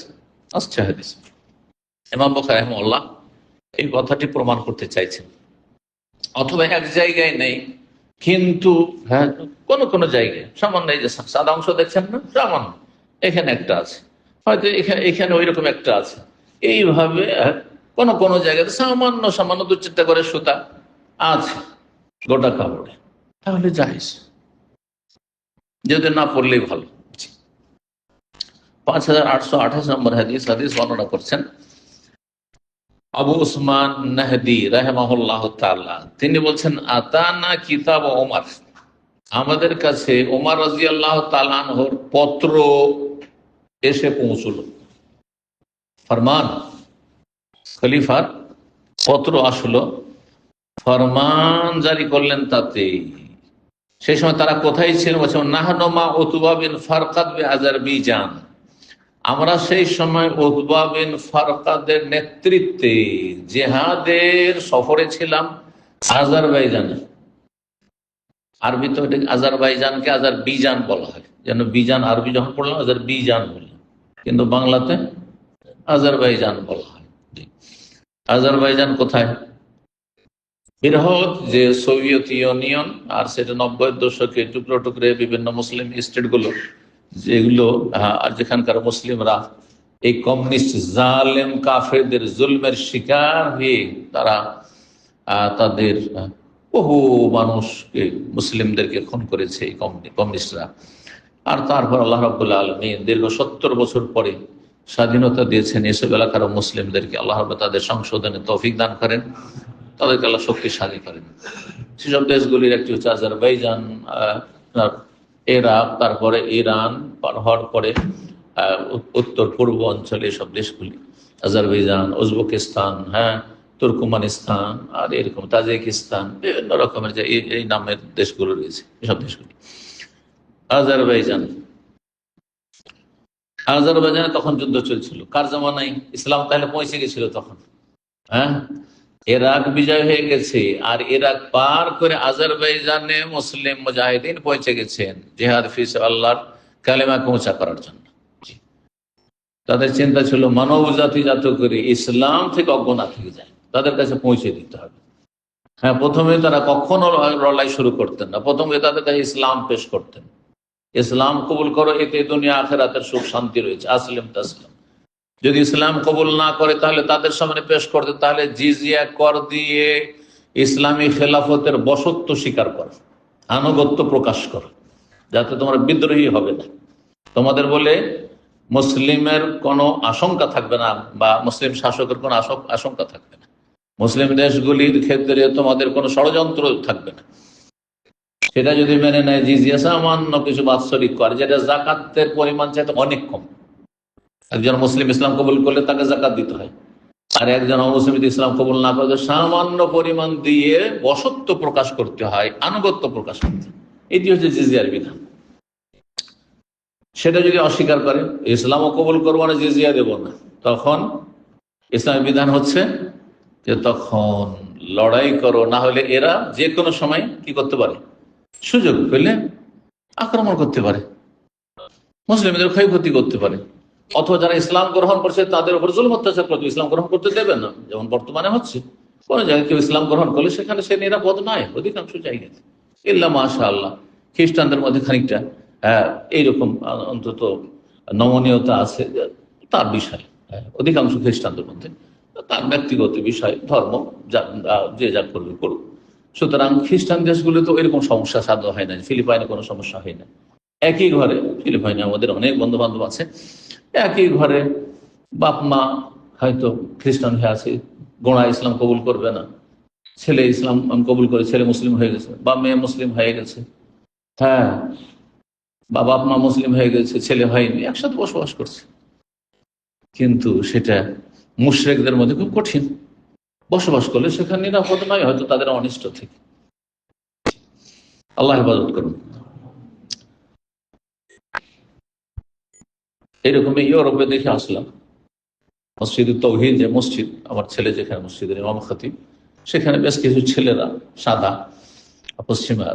আসছে হাদিস। ইমাম বুখারী রাহিমাহুল্লাহ এই কথাটি প্রমাণ করতে চাইছেন। অথবা এক জায়গায় নেই, কিন্তু হ্যাঁ কোন কোন জায়গায় সামান্য, এই যে সাদা অংশ দেখছেন না, সামান্য এখানে একটা আছে, হয়তো এখানে ওই রকম একটা আছে, এইভাবে কোন কোন জায়গায় সামান্য সামান্য 2-4টা করে সুতা আছে গোটা কাপড়ে, তাহলে জায়েজ, যদি না পড়লেই ভালো। 5828 নম্বর হাদিস বর্ণনা করছেন আবু উসমান নাহদি রাহিমাহুল্লাহ তাআলা। তিনি বলছেন, আতানা কিতাব ওমর, আমাদের কাছে ওমর রাদিয়াল্লাহু তাআলা আনহুর পত্র এসে পৌঁছলো। ফরমান, খলিফার পত্র আসলো, ফরমান জারি করলেন তাতে। সেই সময় তারা কোথায় ছিলেন? বলছেন, নাহনু মা উতবা বিন ফারকাদ বিআজারবাইজান, আমরা সেই সময় উতবা বিন ফারকাদের নেতৃত্বে জিহাদের সফরে ছিলাম আজারবাইজানে। আরবি তো আজারবাইজানকে আজারবিজান বলা হয়, যেন বিজান আরবি যখন পড়লাম আজারবিজান বললাম, কিন্তু বাংলাতে আজারবাইজান বলা হয়। আজারবাইজান কোথায়? বৃহৎ যে সোভিয়েত ইউনিয়ন, আর সেটা 90-এর দশকে টুকরো টুকরে বিভিন্ন মুসলিম স্টেটগুলো, যেগুলো আর যেখানকার মুসলিমরা এই কমিউনিস্ট জালেম কাফেরদের জুলমের শিকার হয়ে তারা তাদের বহু মানুষকে, মুসলিমদেরকে খুন করেছে এই কমিউনিস্টরা। আর তারপর আল্লাহ রাব্বুল আলামিন দীর্ঘ 70 বছর পরে স্বাধীনতা দিয়েছেন এসব এলাকার মুসলিমদেরকে। আল্লাহ রাব্বুল তাদের সংশোধনে তৌফিক দান করেন, তাদেরকে আল্লাহ শক্তিশালী করেন। সেসব দেশগুলির একটি হচ্ছে আজারবাইজান, ইরাক, তারপরে ইরান, পার হওয়ার পরে উত্তর পূর্ব অঞ্চলে এসব দেশগুলি, আজারবাইজান, উজবেকিস্তান, হ্যাঁ, তুর্কমানিস্তান, আর এরকম তাজিকিস্তান, বিভিন্ন রকমের যে এই নামের দেশগুলো রয়েছে, এসব দেশগুলি। আজারবাইজানে তখন যুদ্ধ চলছিল। কার জামানায়? ইসলাম তাহলে পৌঁছে গেছিল তখন, হ্যাঁ, ইরাক বিজয় হয়ে গেছে, আর ইরাক পার করে আজারবাইজানে মুসলিম মুজাহিদিন পৌঁছে গেছেন জিহাদ ফি আল্লাহর কালেমা পৌঁছা করার জন্য। তাদের চিন্তা ছিল মানব জাতি যাত করে ইসলাম থেকে অজ্ঞাত হয়ে যায়, তাদের কাছে পৌঁছে দিতে হবে। হ্যাঁ, প্রথমে তারা কখনো লড়াই শুরু করতেন না, প্রথমে তাদের কাছে ইসলাম পেশ করতেন। ইসলাম কবুল করো, এতে দুনিয়া আখিরাতের সুখ শান্তি রয়েছে, আসলিম তাসলিম। যদি ইসলাম কবুল না করে তাহলে তাদের সামনে পেশ করতে, তাহলে জিজিয়া কর দিয়ে ইসলামী খেলাফতের বশত্ব স্বীকার করো, আনুগত্য প্রকাশ করো, যাতে তোমরা বিদ্রোহী হবে না, তোমাদের বলে মুসলিমের কোনো আশঙ্কা থাকবে না, বা মুসলিম শাসকের কোনো আশঙ্কা থাকবে না, মুসলিম দেশগুলির ক্ষেত্রে তোমাদের কোনো ষড়যন্ত্র থাকবে না। সেটা যদি মেনে নেয়, জিজিয়া সামান্য কিছু বাৎসরিক করে, যেটা জাকাতের পরিমাণ চাইতে অনেক কম। একজন মুসলিম ইসলাম কবুল করলে তাকে জাকাত দিতে হয়, আর একজন অমুসলিম যদি ইসলাম কবুল না করে সামান্য পরিমাণ দিয়ে বশত্ব প্রকাশ করতে হয়, আনুগত্য প্রকাশ করতে হয়। এটি হচ্ছে জিজিয়ার বিধান। সেটা যদি অস্বীকার করে, ইসলামও কবুল করবো না, জিজিয়া দেব না, তখন ইসলামের বিধান হচ্ছে যে তখন লড়াই করো, না হলে এরা যে কোনো সময় কি করতে পারে, সুযোগ পেলে আক্রমণ করতে পারে, মুসলিমদের ক্ষয়ক্ষতি করতে পারে, অথবা যারা ইসলাম গ্রহণ করছে তাদের উপর জুলুম অত্যাচার করবে, ইসলাম গ্রহণ করতে দেবে না। যেমন বর্তমানে হচ্ছে, কোন জায়গায় কেউ ইসলাম গ্রহণ করলে সেখানে সে নিরাপদ নয় অধিকাংশ জায়গাতে, ইল্লা মাশাআল্লাহ। খ্রিস্টানদের মধ্যে খানিকটা এইরকম অন্তত নমনীয়তা আছে, তার বিষয়, অধিকাংশ খ্রিস্টানদের মধ্যে তার ব্যক্তিগত বিষয়, ধর্ম যে যা করবে করুক। সুতরাং খ্রিস্টান দেশগুলো তো এরকম সমস্যা সাধ্য হয় না, ফিলিপাইনে কোনো সমস্যা হয় না। একই ঘরে, ফিলিপাইনে আমাদের অনেক বন্ধু বান্ধব আছে, একই ঘরে বাপ মা হয়তো খ্রিস্টান হয়ে আছে, গোড়া ইসলাম কবুল করবে না, ছেলে ইসলাম কবুল করে ছেলে মুসলিম হয়ে গেছে, বা মেয়ে মুসলিম হয়ে গেছে, হ্যাঁ, বা বাপ মা মুসলিম হয়ে গেছে, ছেলে হয়নি, একসাথে বসবাস করছে। কিন্তু সেটা মুশরিকদের মধ্যে খুব কঠিন, বসবাস করলে সেখানে নিরাপদ নয়, হয়তো তাদের অনিষ্ট থেকে। আল্লাহ হেফাজত করুন। এইরকমই ইউরোপে দেখে আসলাম, মসজিদ তৌহিদ যে মসজিদ, আমার ছেলে যেখানে মসজিদের ইমাম খতিব, সেখানে বেশ কিছু ছেলেরা সাদা, পশ্চিমা,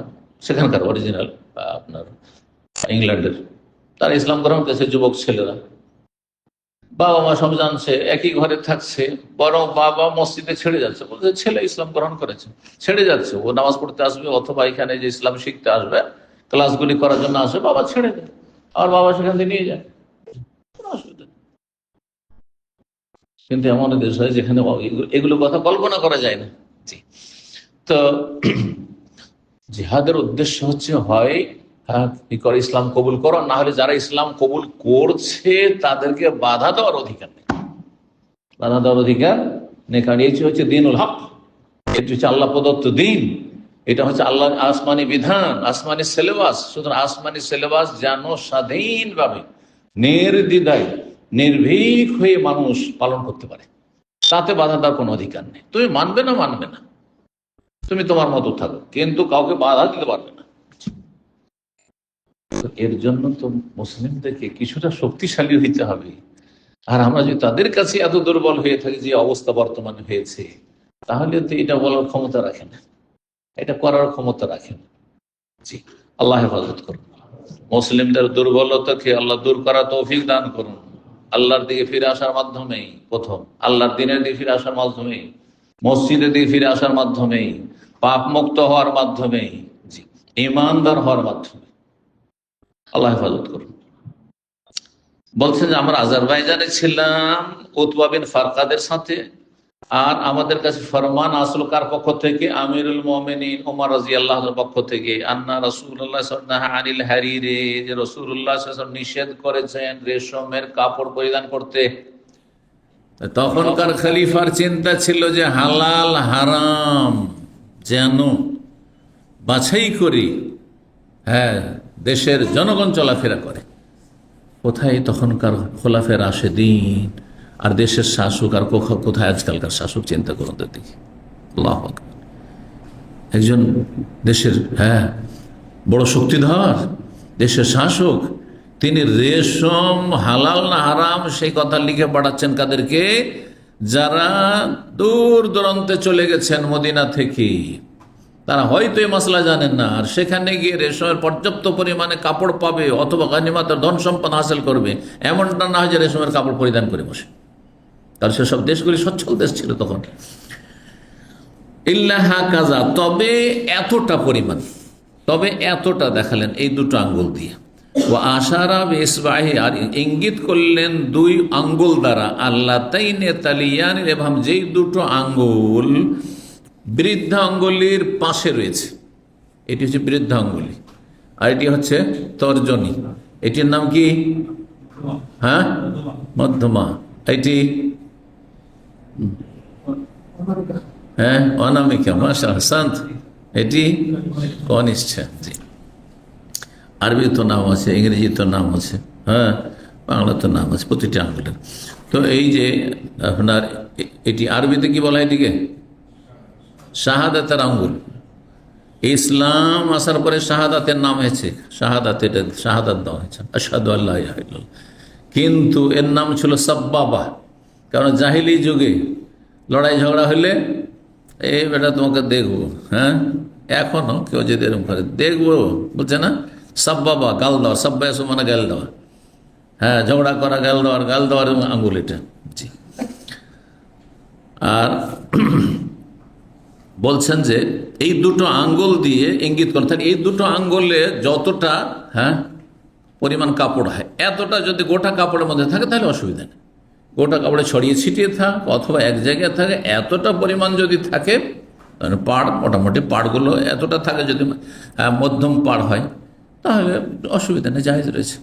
সেখানকার অরিজিনাল আপনার ইংল্যান্ডের, তারা ইসলাম গ্রহণ করেছে, যুবক ছেলেরা। বাবা মা সব জানছে, একই ঘরে থাকছে, বরং বাবা মসজিদে ছেড়ে যাচ্ছে, বলছে ছেলে ইসলাম গ্রহণ করেছে, ছেড়ে যাচ্ছে, ও নামাজ পড়তে আসবে অথবা এখানে যে ইসলাম শিখতে আসবে, ক্লাসগুলি করার জন্য আসবে, বাবা ছেড়ে দেয়, আর বাবা সেখান থেকে নিয়ে যায়, কোনো অসুবিধা নেই। কিন্তু এমন দেশ হয় যেখানে এগুলো কথা কল্পনা করা যায় না। জি, তো জিহাদের উদ্দেশ্য হচ্ছে হয় ইসলাম কবুল করো, না হলে যারা ইসলাম কবুল করছে তাদেরকে বাধা দেওয়ার অধিকার নেই, বাধা দেওয়ার অধিকার নেই। কারণ এটি হচ্ছে দ্বীনুল হক, এটি হচ্ছে আল্লাহ প্রদত্ত দিন, এটা হচ্ছে আল্লাহ আসমানি বিধান, আসমানি সিলেবাস। সুতরাং আসমানি সিলেবাস যেন স্বাধীনভাবে নির্দ্বিধায় নির্ভীক হয়ে মানুষ পালন করতে পারে, তাতে বাধা দেওয়ার কোনো অধিকার নেই। তুমি মানবে না, মানবে না, তুমি তোমার মতো থাকো, কিন্তু কাউকে বাধা দিতে পারবে না। এর জন্য তো মুসলিমদেরকে কিছুটা শক্তিশালী হইতে হবে। আর আমরা যদি তাদের কাছে এত দুর্বল হয়ে থাকি, যে অবস্থা বর্তমানে হয়েছে, তাহলে তো এটা বলার ক্ষমতা রাখে না, এটা করার ক্ষমতা রাখে না। জি, আল্লাহ হেফাজত করুন। মুসলিমদের দুর্বলতাকে আল্লাহ দূর করা তৌফিক দান করুন। আল্লাহর দিকে ফিরে আসার মাধ্যমেই, প্রথম আল্লাহর দিনের দিকে ফিরে আসার মাধ্যমেই, মসজিদের দিকে ফিরে আসার মাধ্যমেই, পাপ মুক্ত হওয়ার মাধ্যমেই, জি, ইমানদার হওয়ার মাধ্যমে। আল্লাহ হেফাজত করুন। বলছেন যে আমরা আজারবাইজানে ছিলাম উতবা বিন ফারকাদের সাথে, আর আমাদের কাছে ফরমান আসল কার পক্ষ থেকে, আমিরুল মুমিনিন ওমর রাদিয়াল্লাহু পক্ষ থেকে, আন্না রাসূলুল্লাহ সাল্লাল্লাহু আলাইহি হারিরে, যে রাসূলুল্লাহ সাল্লাল্লাহু আলাইহি ওয়াসাল্লাম নিষেধ করেছেন রেশমের কাপড় পরিধান করতে। তখনকার খলিফার চিন্তা ছিল যে হালাল হারাম যেন বাছাই করি, হ্যাঁ, দেশের জনগণ চলাফেরা করে। কোথায় তখনকার খোলাফে রাশেদিন আর দেশের শাসক, আর কোথায় আজকালকার শাসক? চিন্তা করুন তো দেখি। আল্লাহু আকবার। একজন দেশের বড় শক্তিধর দেশের শাসক, তিনি রেশম হালাল না হারাম সেই কথা লিখে পাঠাচ্ছেন কাদেরকে? যারা দূর দূরান্তে চলে গেছেন মদিনা থেকে, তারা হয়তো এই মশলা জানেন না, আর সেখানে গিয়ে রেশমের পর্যাপ্ত পরিমাণে কাপড় পাবে অথবা গানিমাতের ধন সম্পদ হাসিল করবে, এমনটা না হয় যে রেশমের কাপড় পরিধান করে বসে। কারণ সেসব দেশগুলি সচ্ছল দেশ ছিল তখন। ইল্লাহা কাজা, তবে এতটা পরিমাণ, তবে এতটা দেখালেন এই দুটো আঙ্গুল দিয়ে। ও আশারা বেসবাহি, আর ইঙ্গিত করলেন দুই আঙ্গুল দ্বারা, আল্লাহ তাইনে তালিয়ান, এবং যেই দুটো আঙ্গুল বৃদ্ধ আঙ্গুলির পাশে রয়েছে। এটি হচ্ছে বৃদ্ধ আঙ্গুলি, আর এটি হচ্ছে তর্জনী। এটির নাম কি? হ্যাঁ, মধ্যমা। এটি হ্যাঁ অনামিকা। মাশাআল্লাহ, শান্ত। এটি কনিষ্ঠা। জি, আরবি তো নাম আছে, ইংরেজি তো নাম আছে, হ্যাঁ বাংলা তো নাম আছে প্রতিটি আঙ্গুলের। তো এই যে আপনার এটি আরবিতে কি বলা হয়? এটিকে শাহাদাতের আঙ্গুল। ইসলাম আসার পরে শাহাদাতের নাম হয়েছে, শাহাদাত দেওয়া হয়েছে, আশহাদু আল্লা ইলাহা ইল্লাল্লাহ। কিন্তু এর নাম ছিল সাব্বাবা, কারণ জাহিলি যুগে লড়াই ঝগড়া হলে এই বেটা তোমাকে দেখবো, হ্যাঁ এখনো কেউ যদি এরকম করে দেখবো বলছে না, সাব্বাবা, গাল দেওয়া, সাব্বাই মানে গাল দেওয়া, হ্যাঁ ঝগড়া করা, গাল দেওয়ার আঙ্গুল এটা। জি, আর বলছেন যে এই দুটো আঙ্গুল দিয়ে ইঙ্গিত করে থাকে, এই দুটো আঙ্গুলে যতটা হ্যাঁ পরিমাণ কাপড় হয়, এতটা যদি গোটা কাপড়ের মধ্যে থাকে তাহলে অসুবিধা নেই। গোটা কাপড়ে ছড়িয়ে ছিটিয়ে থাক অথবা এক জায়গায় থাকে, এতটা পরিমাণ যদি থাকে, পাড় মোটামুটি পাড়গুলো এতটা থাকে, যদি মধ্যম পাড় হয় তাহলে অসুবিধা নেই, জায়েজ রয়েছে।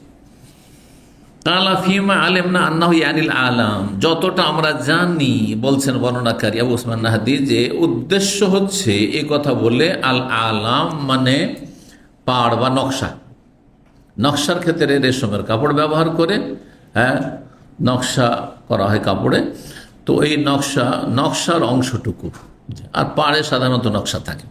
কালা ফিমা আলেম না আন্নাহু ইয়ানিল আলাম, যতটা আমরা জানি, বলছেন বর্ণনাকারী আবু উসমান নাহদি, যে উদ্দেশ্য হচ্ছে এই কথা বলে আল আলাম মানে পাড় বা নকশা। নকশার ক্ষেত্রে রেশমের কাপড় ব্যবহার করে, হ্যাঁ নকশা করা হয় কাপড়ে, তো এই নকশার অংশটুকু, আর পাড়ে সাধারণত নকশা থাকে।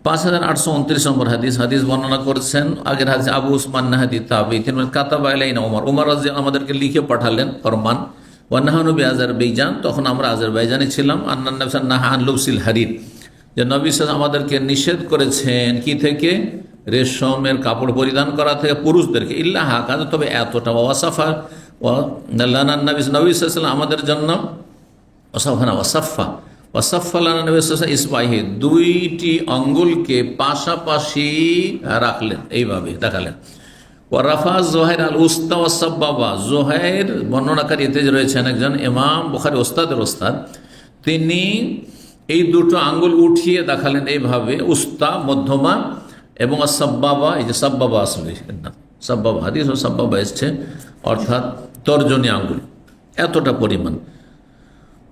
5829 নম্বর হাদিস বর্ণনা করেছেন আগের হাদিস আবু উসমান নাহদি তাবি, তিনি কাতাবা ইলাইনা ওমর রাদিয়াল্লাহু আমাদেরকে লিখে পাঠালেন ফরমান, ওয়া নাহানু বিআজারবাইজান, তখন আমরা আজারবাইজানে ছিলাম। আন্নান নবী নাহা আন লুবসিল হারির, যে নবী সাল্লাল্লাহু আমাদেরকে নিষেধ করেছেন কি থেকে? রেশমের কাপড় পরিধান করা থেকে পুরুষদেরকে। ইল্লা হাকাজ, তবে এতটা। ওয়াসাফা লানা নবী সাল্লাল্লাহু আমাদের জন্য ওয়াসাফানা ওয়াসাফা ইসবাহি, দুইটি আঙ্গুলকে পাশাপাশি রাখলেন, এইভাবে দেখালেন। ওয়ারাফা জোহাইর আল উস্তা ওয়াসাব্বাবা, জোহাইর বর্ণনাকারী এতে রয়েছেন একজন ইমাম বুখারী ওস্তাদের ওস্তাদ, তিনি এই দুটো আঙ্গুল উঠিয়ে দেখালেন এইভাবে, উস্তা মধ্যমা এবং সাব্বাবা, এই যে সাব্বাবা আসলে সাব্বাবা হাদিস ও সাব্বাবা এসছে, অর্থাৎ তর্জনী আঙ্গুল, এতটা পরিমাণ।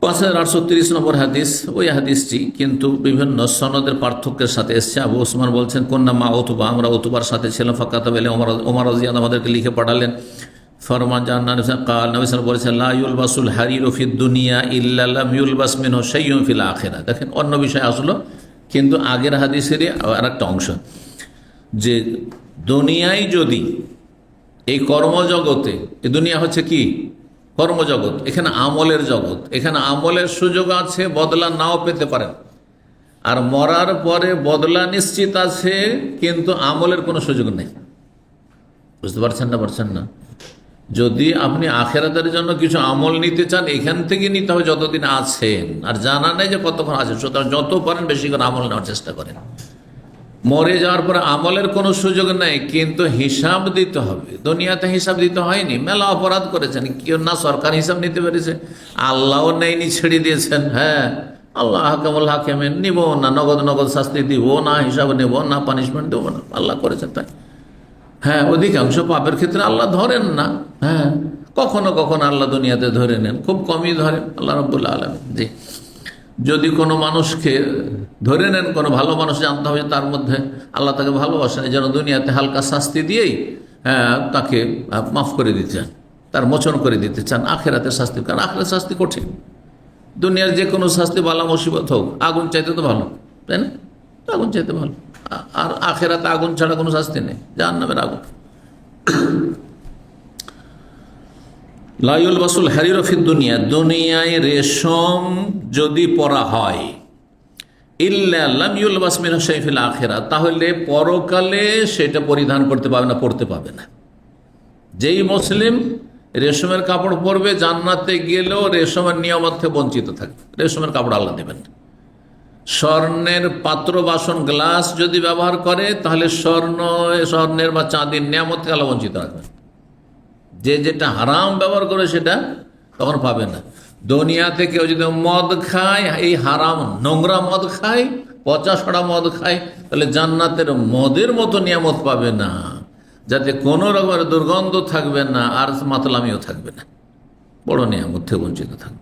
5830 নম্বর হাদিস, ওই হাদিসটি কিন্তু বিভিন্ন সনদের পার্থক্যের সাথে এসছে। আবু ওসমান বলছেন, কন্যা মা ওতুবা, আমরা ওতুবার সাথে ছিলাম। ফাকাতা বেলে ওমর রাদিয়াল্লাহু আমাদেরকে লিখে পাঠালেন। ফরমান জান্নাত কাল নবী সাল্লাল্লাহু বলেছেন, লা ইউলবাসুল হারিরু ফিদ দুনিয়া ইল্লা লাম ইউলবাস মিনহু শাইউন ফিল আখিরাহ। দেখেন অন্য বিষয় আসলো, কিন্তু আগের হাদিসেরই আরেকটা অংশ, যে দুনিয়ায় যদি এই কর্মজগতে, এই দুনিয়া হচ্ছে কি? কর্মজগৎ, এখানে আমলের জগৎ, এখানে আমলের সুযোগ আছে, বদলা নাও পেতে পারেন। আর মরার পরে বদলা নিশ্চিত আছে, কিন্তু আমলের কোনো সুযোগ নেই। বুঝতে পারছেন না? যদি আপনি আখেরাতের জন্য কিছু আমল নিতে চান, এখান থেকে নিতে হবে যতদিন আছেন, আর জানা নেই যে কতক্ষণ আছে। সুতরাং যত পারেন বেশি করে আমল নেওয়ার চেষ্টা করেন। মরে যাওয়ার পরে আমলের কোনো সুযোগ নেই, কিন্তু হিসাব দিতে হবে। দুনিয়াতে হিসাব দিতে হয়নি, মেলা অপরাধ করেছেন, কেউ না সরকার হিসাব নিতে পেরেছে, আল্লাহও নেয়নি, ছেড়ে দিয়েছেন। হ্যাঁ, আল্লাহ হাকামুল হাকিমিন, নিব না, নগদ শাস্তি দিব না, হিসাব নেব না, পানিশমেন্ট দেবো না, আল্লাহ করেছেন তাই। হ্যাঁ, অধিকাংশ পাপের ক্ষেত্রে আল্লাহ ধরেন না। হ্যাঁ, কখনো কখনো আল্লাহ দুনিয়াতে ধরে নেন, খুব কমই ধরেন আল্লাহ রাব্বুল আলামিন। জি, যদি কোনো মানুষকে ধরে নেন, কোনো ভালো মানুষ, জানতে হবে তার মধ্যে আল্লাহ তাকে ভালোবাসেন, এই জন্য দুনিয়াতে হালকা শাস্তি দিয়েই তাকে মাফ করে দিতে চান, তার মোচন করে দিতে চান আখেরাতে শাস্তি। কারণ আখেরাতে শাস্তি কঠিন, দুনিয়ার যে কোনো শাস্তি বালা মুসিবত হোক, আগুন চাইতে তো ভালো, তাই না? আগুন চাইতে ভালো। আর আখেরাতে আগুন ছাড়া কোনো শাস্তি নেই, জাহান্নামের আগুন। লা ইউলবাসুল হারির ফিদ দুনিয়া, দুনিয়ায় রেশম যদি পরা হয়, ইল্লা লাম ইউলবাস মিনহু শাইউন ফিল আখিরাহ, তাহলে পরকালে সেটা পরিধান করতে পারবে না, পরতে পারবে না। যেই মুসলিম রেশমের কাপড় পরবে জান্নাতে গেলেও রেশমের নিয়ামত থেকে বঞ্চিত থাকবে, রেশমের কাপড় আল্লাহ দেবেন। স্বর্ণের পাত্র বাসন গ্লাস যদি ব্যবহার করে তাহলে স্বর্ণের বা চাঁদির নিয়ামত থেকে আল্লাহ বঞ্চিত রাখবেন। যে যেটা হারাম ব্যবহার করে সেটা তখন পাবে না। দুনিয়াতে কেউ যদি মদ খায়, এই হারাম নোংরা মদ খায়, পচা সড়া মদ খায়, তাহলে জান্নাতের মদের মতো নিয়ামত পাবে না, যাতে কোনো রকমের দুর্গন্ধ থাকবে না আর মাতলামিও থাকবে না, বড় নিয়ামত থেকে বঞ্চিত থাকবে।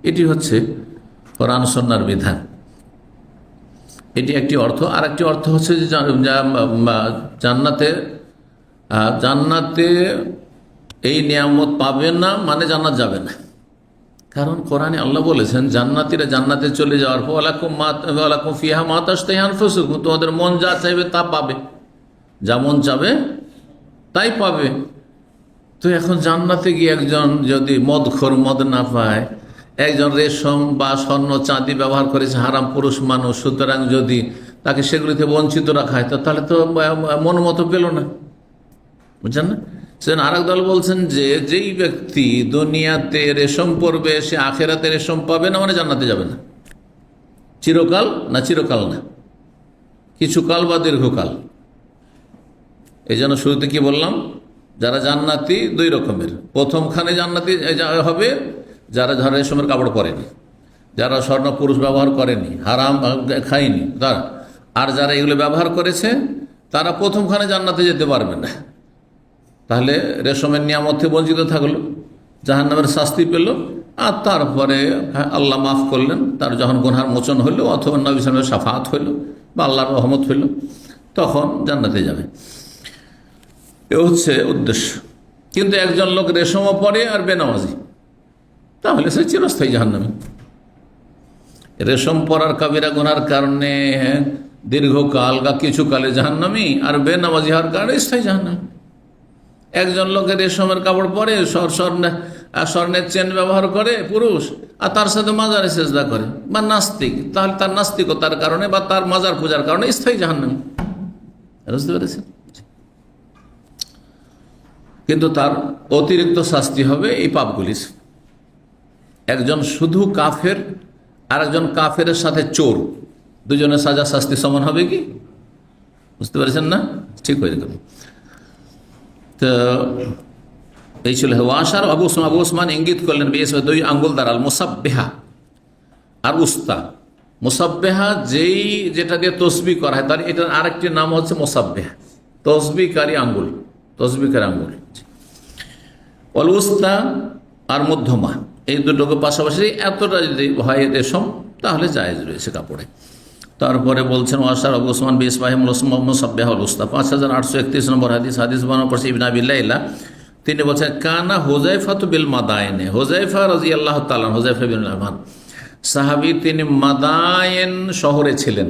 এটি হচ্ছে কোরআন সুন্নাহর বিধান। এটি একটি অর্থ। আর একটি অর্থ হচ্ছে যে জান্নাতে এই নিয়ামত পাবে না মানে জান্নাত যাবে না। কারণ কোরআনে আল্লাহ বলেছেন জান্নাতীরা জান্নাতে চলে যাওয়ার পর ওয়ালাকুম ফিহা মা তাশতাহি আনফুসুকুম, তোমাদের মন যা চাইবে তা পাবে, যা মন চাবে তাই পাবে। তো এখন জান্নাতে গিয়ে একজন যদি মদখোর মদ না পায়, একজন রেশম বা স্বর্ণ চাঁদি ব্যবহার করেছে হারাম পুরুষ মানুষ, সুতরাং যদি তাকে সেগুলিতে বঞ্চিত রাখা হয় তাহলে তো মন মতো পেল না, বুঝছেন না? সেদিন আর এক দল বলছেন যে যেই ব্যক্তি দুনিয়াতে রেশম পরবে সে আখেরাতে রেশম পাবে না মানে জান্নাতে যাবে না। চিরকাল না, চিরকাল না, কিছুকাল বা দীর্ঘকাল। এই জন্য শুরুতে কি বললাম, যারা জান্নাতি দুই রকমের। প্রথমখানে জান্নাতি হবে যারা রেশমের কাপড় পরেনি, যারা স্বর্ণ পুরুষ ব্যবহার করেনি, হারাম খায়নি তারা, আর যারা এগুলো ব্যবহার করেছে তারা প্রথমখানে জান্নাতে যেতে পারবে না। তাহলে রেশমের নিয়ামত থেকে বঞ্চিত থাকলো, জাহান্নামের শাস্তি পেল, আর তারপরে আল্লাহ মাফ করলেন, তার যখন গুনহার মোচন হইল অথবা নবী সাল্লাল্লাহু আলাইহি ওয়াসাল্লামের শাফাআত হইল বা আল্লাহর রহমত হইল, তখন জান্নাতে যাবে। এ হচ্ছে উদ্দেশ্য। কিন্তু একজন লোক রেশমও পরে আর বেনামাজি, তাহলে সে চিরস্থায়ী জাহান্নামী। রেশম পরার কাবিরা গুনার কারণে দীর্ঘকাল বা কিছু কালে জাহান্নামী, আর বেনামাজি হওয়ার কারণে স্থায়ী জাহান্নামী। একজন লোকের রেশমের কাপড় পরে, স্বর্ণের চেন ব্যবহার করে পুরুষ, আর তার সাথে মাজারে সেজদা করে বা নাস্তিক, তাহলে তার নাস্তিকতার কারণে বা তার মাজার পূজার কারণে স্থায়ী জাহান্নামী। বুঝতে পেরেছেন? কিন্তু তার অতিরিক্ত শাস্তি হবে এই পাপগুলি। একজন শুধু কাফের আর একজন কাফের সাথে চোর, দুজনের সাজা শাস্তি সমান হবে কি? বুঝতে পেরেছেন না? ঠিক হয়ে গেল। তো এই ছিল ওয়াশার। আবু ওসমান ইঙ্গিত করলেন দুই আঙ্গুল দ্বারা মুসাব্বেহা আর উস্তা। মুসাব্বেহা যেটা দিয়ে তসবিহ করা হয়, তার এটার আরেকটি নাম হচ্ছে মুসাব্বেহা, তসবিহকারী আঙ্গুল, তসবিহকারী আঙ্গুল। অল উস্তা আর মধ্যমা, এই দুটোকে পাশাপাশি এতটা যদি হয় রেশম তাহলে জায়েজ রয়েছে কাপড়ে। তারপরে বলছেন ওয়াশার আবু ওসমান মুসাব্বেহা অল উস্তা। 5831 নম্বর হাদিস বর্ণনা করছে ইবনে আবি লাইলা। তিনি বলছেন কানা হুযায়ফাতু বিল মাদায়েনে, হুযায়ফা রাদিয়াল্লাহু তাআলা, হুযায়ফা বিন আমান সাহাবী, তিনি মাদায়েন শহরে ছিলেন।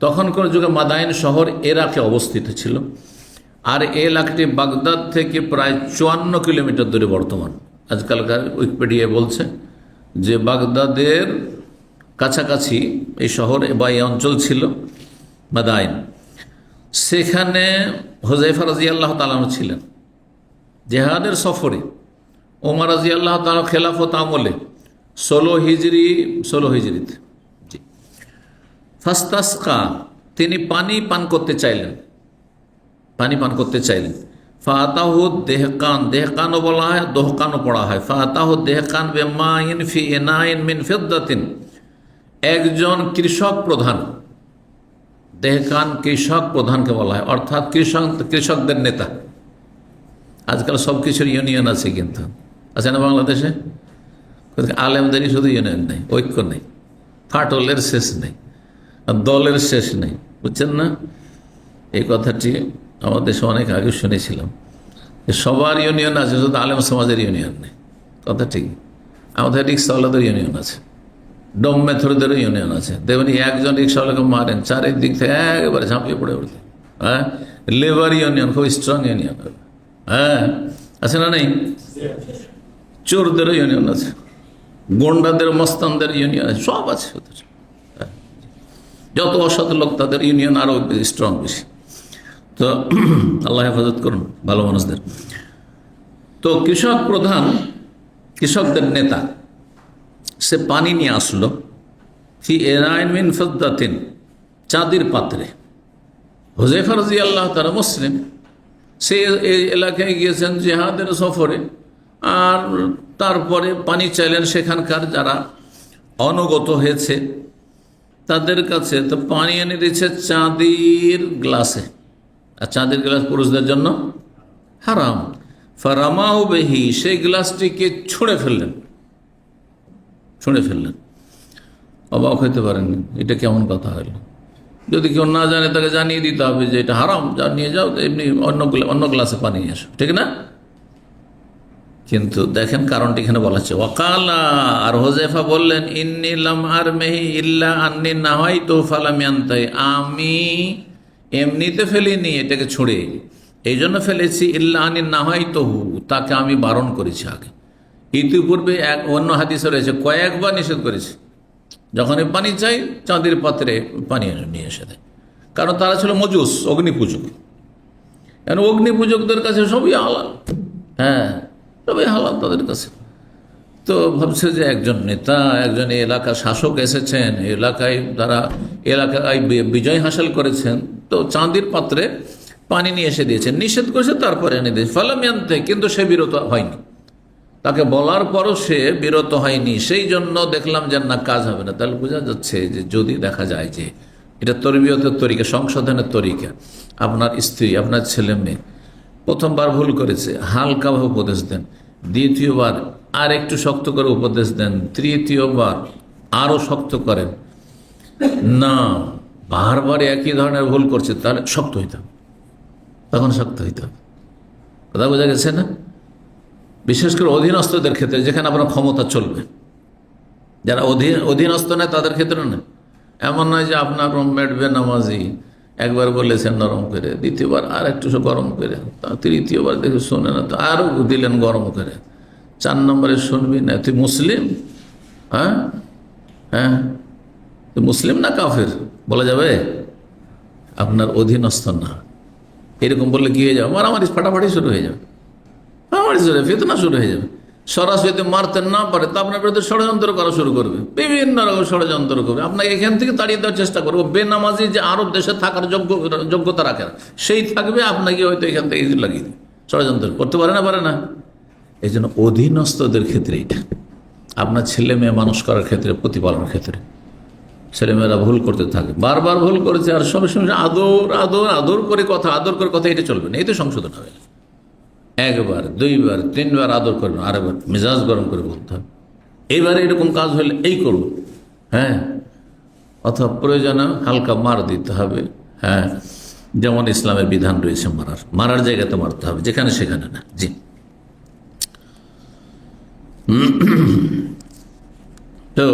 তখনকার যুগে মাদায়েন শহর ইরাকে অবস্থিত ছিল, আর এই এলাকাটি বাগদাদ থেকে প্রায় 54 কিলোমিটার দূরে বর্তমান। আজকালকার উইকিপিডিয়া বলছে যে বাগদাদের কাছাকাছি এই শহর বা এই অঞ্চল ছিল মাদায়েন। সেখানে হুযায়ফা রাদিয়াল্লাহু তাআলা ছিলেন জেহাদের সফরে। ওমর রাদিয়াল্লাহু তাআলা খেলাফত আমলে 16 হিজরিতে ফাস্তাসকা, তিনি পানি পান করতে চাইলেন। ফাতাহু দেহকান, দেহকানও বলা হয়, দোহকানও পড়া হয়। ফাতাহু দেহকান বিমাইন ফি ইনাইন মিন ফিদ্দাতিন, একজন কৃষক প্রধান, দেহকান কৃষক প্রধানকে বলা হয়, অর্থাৎ কৃষকদের নেতা। আজকাল সব কিছুর ইউনিয়ন আছে, কিন্তু আছে না বাংলাদেশে? আলেমদেরই শুধু ইউনিয়ন নেই, ঐক্য নেই, ফাটলের শেষ নেই, দলের শেষ নেই, বুঝছেন না? এই কথাটি আমাদের দেশে অনেক আগে শুনেছিলাম, সবার ইউনিয়ন আছে, শুধু আলেম সমাজের ইউনিয়ন নেই। কথা ঠিক। আমাদের রিক্সাওয়ালাদের ইউনিয়ন আছে, ডম মেথরদেরও ইউনিয়ন আছে। দেখবেন একজন রিক্সাওয়ালাকে মারেন, চারিদিক থেকে একেবারে ঝাঁপিয়ে পড়ে উঠতে। হ্যাঁ, লেবার ইউনিয়ন খুব স্ট্রং ইউনিয়ন। হ্যাঁ, আছে না? নেই? চোরদেরও ইউনিয়ন আছে, গোন্ডাদের মস্তানদের ইউনিয়ন আছে, সব আছে ওদের। যত অসৎ লোক তাদের ইউনিয়ন আরো স্ট্রং বেশি। তো আল্লাহ হেফাজত করুন ভালো মানুষদের। তো কৃষক প্রধান, কৃষকদের নেতা, সে পানি নিয়ে আসলো ফি এরাইন মিন ফিদ্দাতিন, চাঁদির পাত্রে। হুযায়ফা রাদিয়াল্লাহু তাআলা মুসলিম, সে এই এলাকায় গিয়েছেন জিহাদের সফরে, আর তারপরে পানি চাইলেন সেখানকার যারা অনুগত হয়েছে তাদের কাছে। তো পানি এনে দিচ্ছে চাঁদির গ্লাসে, আর চাঁদির গ্লাস পুরুষদের জন্য হারাম। ফারামাউ বিহি, সেই গ্লাসটিকে ছুঁড়ে ফেললেন। অবাক হইতে পারেননি, এটা কেমন কথা হলো? যদি কেউ না জানে তাকে জানিয়ে দিতে হবে যে এটা হারাম, যা নিয়ে যাও, এমনি অন্য গ্লাসে পানি নিয়ে আসো, ঠিক না? কিন্তু দেখেন কারণটি এখানে বলা হচ্ছে, ওয়াকালা, আর হুযায়ফা বললেন, ইন্নী লাম আরমিহি ইল্লা আন্নী নাহাইতু ফালাম ইয়ানতাহি, আমি এমনিতে ফেলিনি এটাকে ছুঁড়ে, এই জন্য ফেলেছি, ইল্লা আন্নী নাহাইতুহু, তাকে আমি বারণ করেছি আগে। ইতিপূর্বে অন্য হাদিসে রয়েছে কয়েকবার নিষেধ করেছে, যখনই পানি চাই চাঁদের পাত্রে পানি নিয়ে এসে দেয়। কারণ তারা ছিল মজুস, অগ্নিপূজক। কারণ অগ্নিপূজকদের কাছে সবই হালাল, হ্যাঁ সবই হালাল তাদের কাছে। তো ভাবছে যে একজন নেতা, একজন এলাকার শাসক এসেছেন, এলাকায় বিজয় হাসিল করেছেন, তো চাঁদের পাত্রে পানি নিয়ে এসে দিয়েছেন, নিষেধ করেছে, তারপরে এনে দিয়েছে। ফালাম ইয়ানতে, কিন্তু সে বিরত হয়নি, তাকে বলার পরও সে বিরত হয়নি। সেই জন্য দেখলাম যে না, কাজ হবে না। তাহলে বোঝা যাচ্ছে যে যদি দেখা যায় যে এটা তরবিয়তের তরিকা, সংশোধনের তরিকা, আপনার স্ত্রী, আপনার ছেলে মেয়ে প্রথমবার ভুল করেছে, হালকাভাবে উপদেশ দেন, দ্বিতীয়বার আর একটু শক্ত করে উপদেশ দেন, তৃতীয়বার আরো শক্ত করেন। না, বারবার একই ধরনের ভুল করছে, তাহলে শক্ত হইতে হবে, তখন শক্ত হইতে হবে। কথা বোঝা গেছে না? বিশেষ করে অধীনস্থদের ক্ষেত্রে, যেখানে আপনার ক্ষমতা চলবে। যারা অধীনস্থ নেয় তাদের ক্ষেত্রে না, এমন নয় যে আপনার রুমমেট বেনামাজি, একবার বলেছেন নরম করে, দ্বিতীয়বার আর একটু গরম করে, তৃতীয়বার দেখে শোনে না, তো আরও দিলেন গরম করে, 4 নম্বরে শুনবি না, তুই মুসলিম? হ্যাঁ, তুই মুসলিম না কাফের বলা যাবে? আপনার অধীনস্থ না, এরকম বললে কি হয়ে যাবে? মারামারি ফাটাফাটি শুরু হয়ে যাবে, ফিতনা শুরু হয়ে যাবে। সরাসরি মারতে না পারে তা আপনার বিরুদ্ধে ষড়যন্ত্র করা শুরু করবে, বিভিন্ন রকম ষড়যন্ত্র করবে, আপনাকে এখান থেকে তাড়িয়ে দেওয়ার চেষ্টা করবো। বেনামাজি যে আরব দেশে থাকার যোগ্যতা রাখে না, সেই থাকবে, আপনাকে হয়তো এখান থেকে লাগিয়ে দেবে, ষড়যন্ত্র করতে পারে না। এই জন্য অধীনস্থদের ক্ষেত্রে এটা, আপনার ছেলে মেয়ে মানুষ করার ক্ষেত্রে, প্রতিপালনের ক্ষেত্রে, ছেলেমেয়েরা ভুল করতে থাকে, বারবার ভুল করেছে, আর সবসময় আদর করে কথা, এটা চলবে না, এতে সংশোধন হবে। 1 বার 2 বার 3 বার আদর করবেন, আরেকবার মেজাজ গরম করে বলতে হবে, এইবারে এরকম কাজ হলে এই করব, হ্যাঁ, অথবা প্রয়োজনে হালকা মার দিতে হবে, হ্যাঁ, যেমন ইসলামের বিধান রয়েছে, মারার জায়গাতে মারতে হবে, যেখানে সেখানে না। জি, তো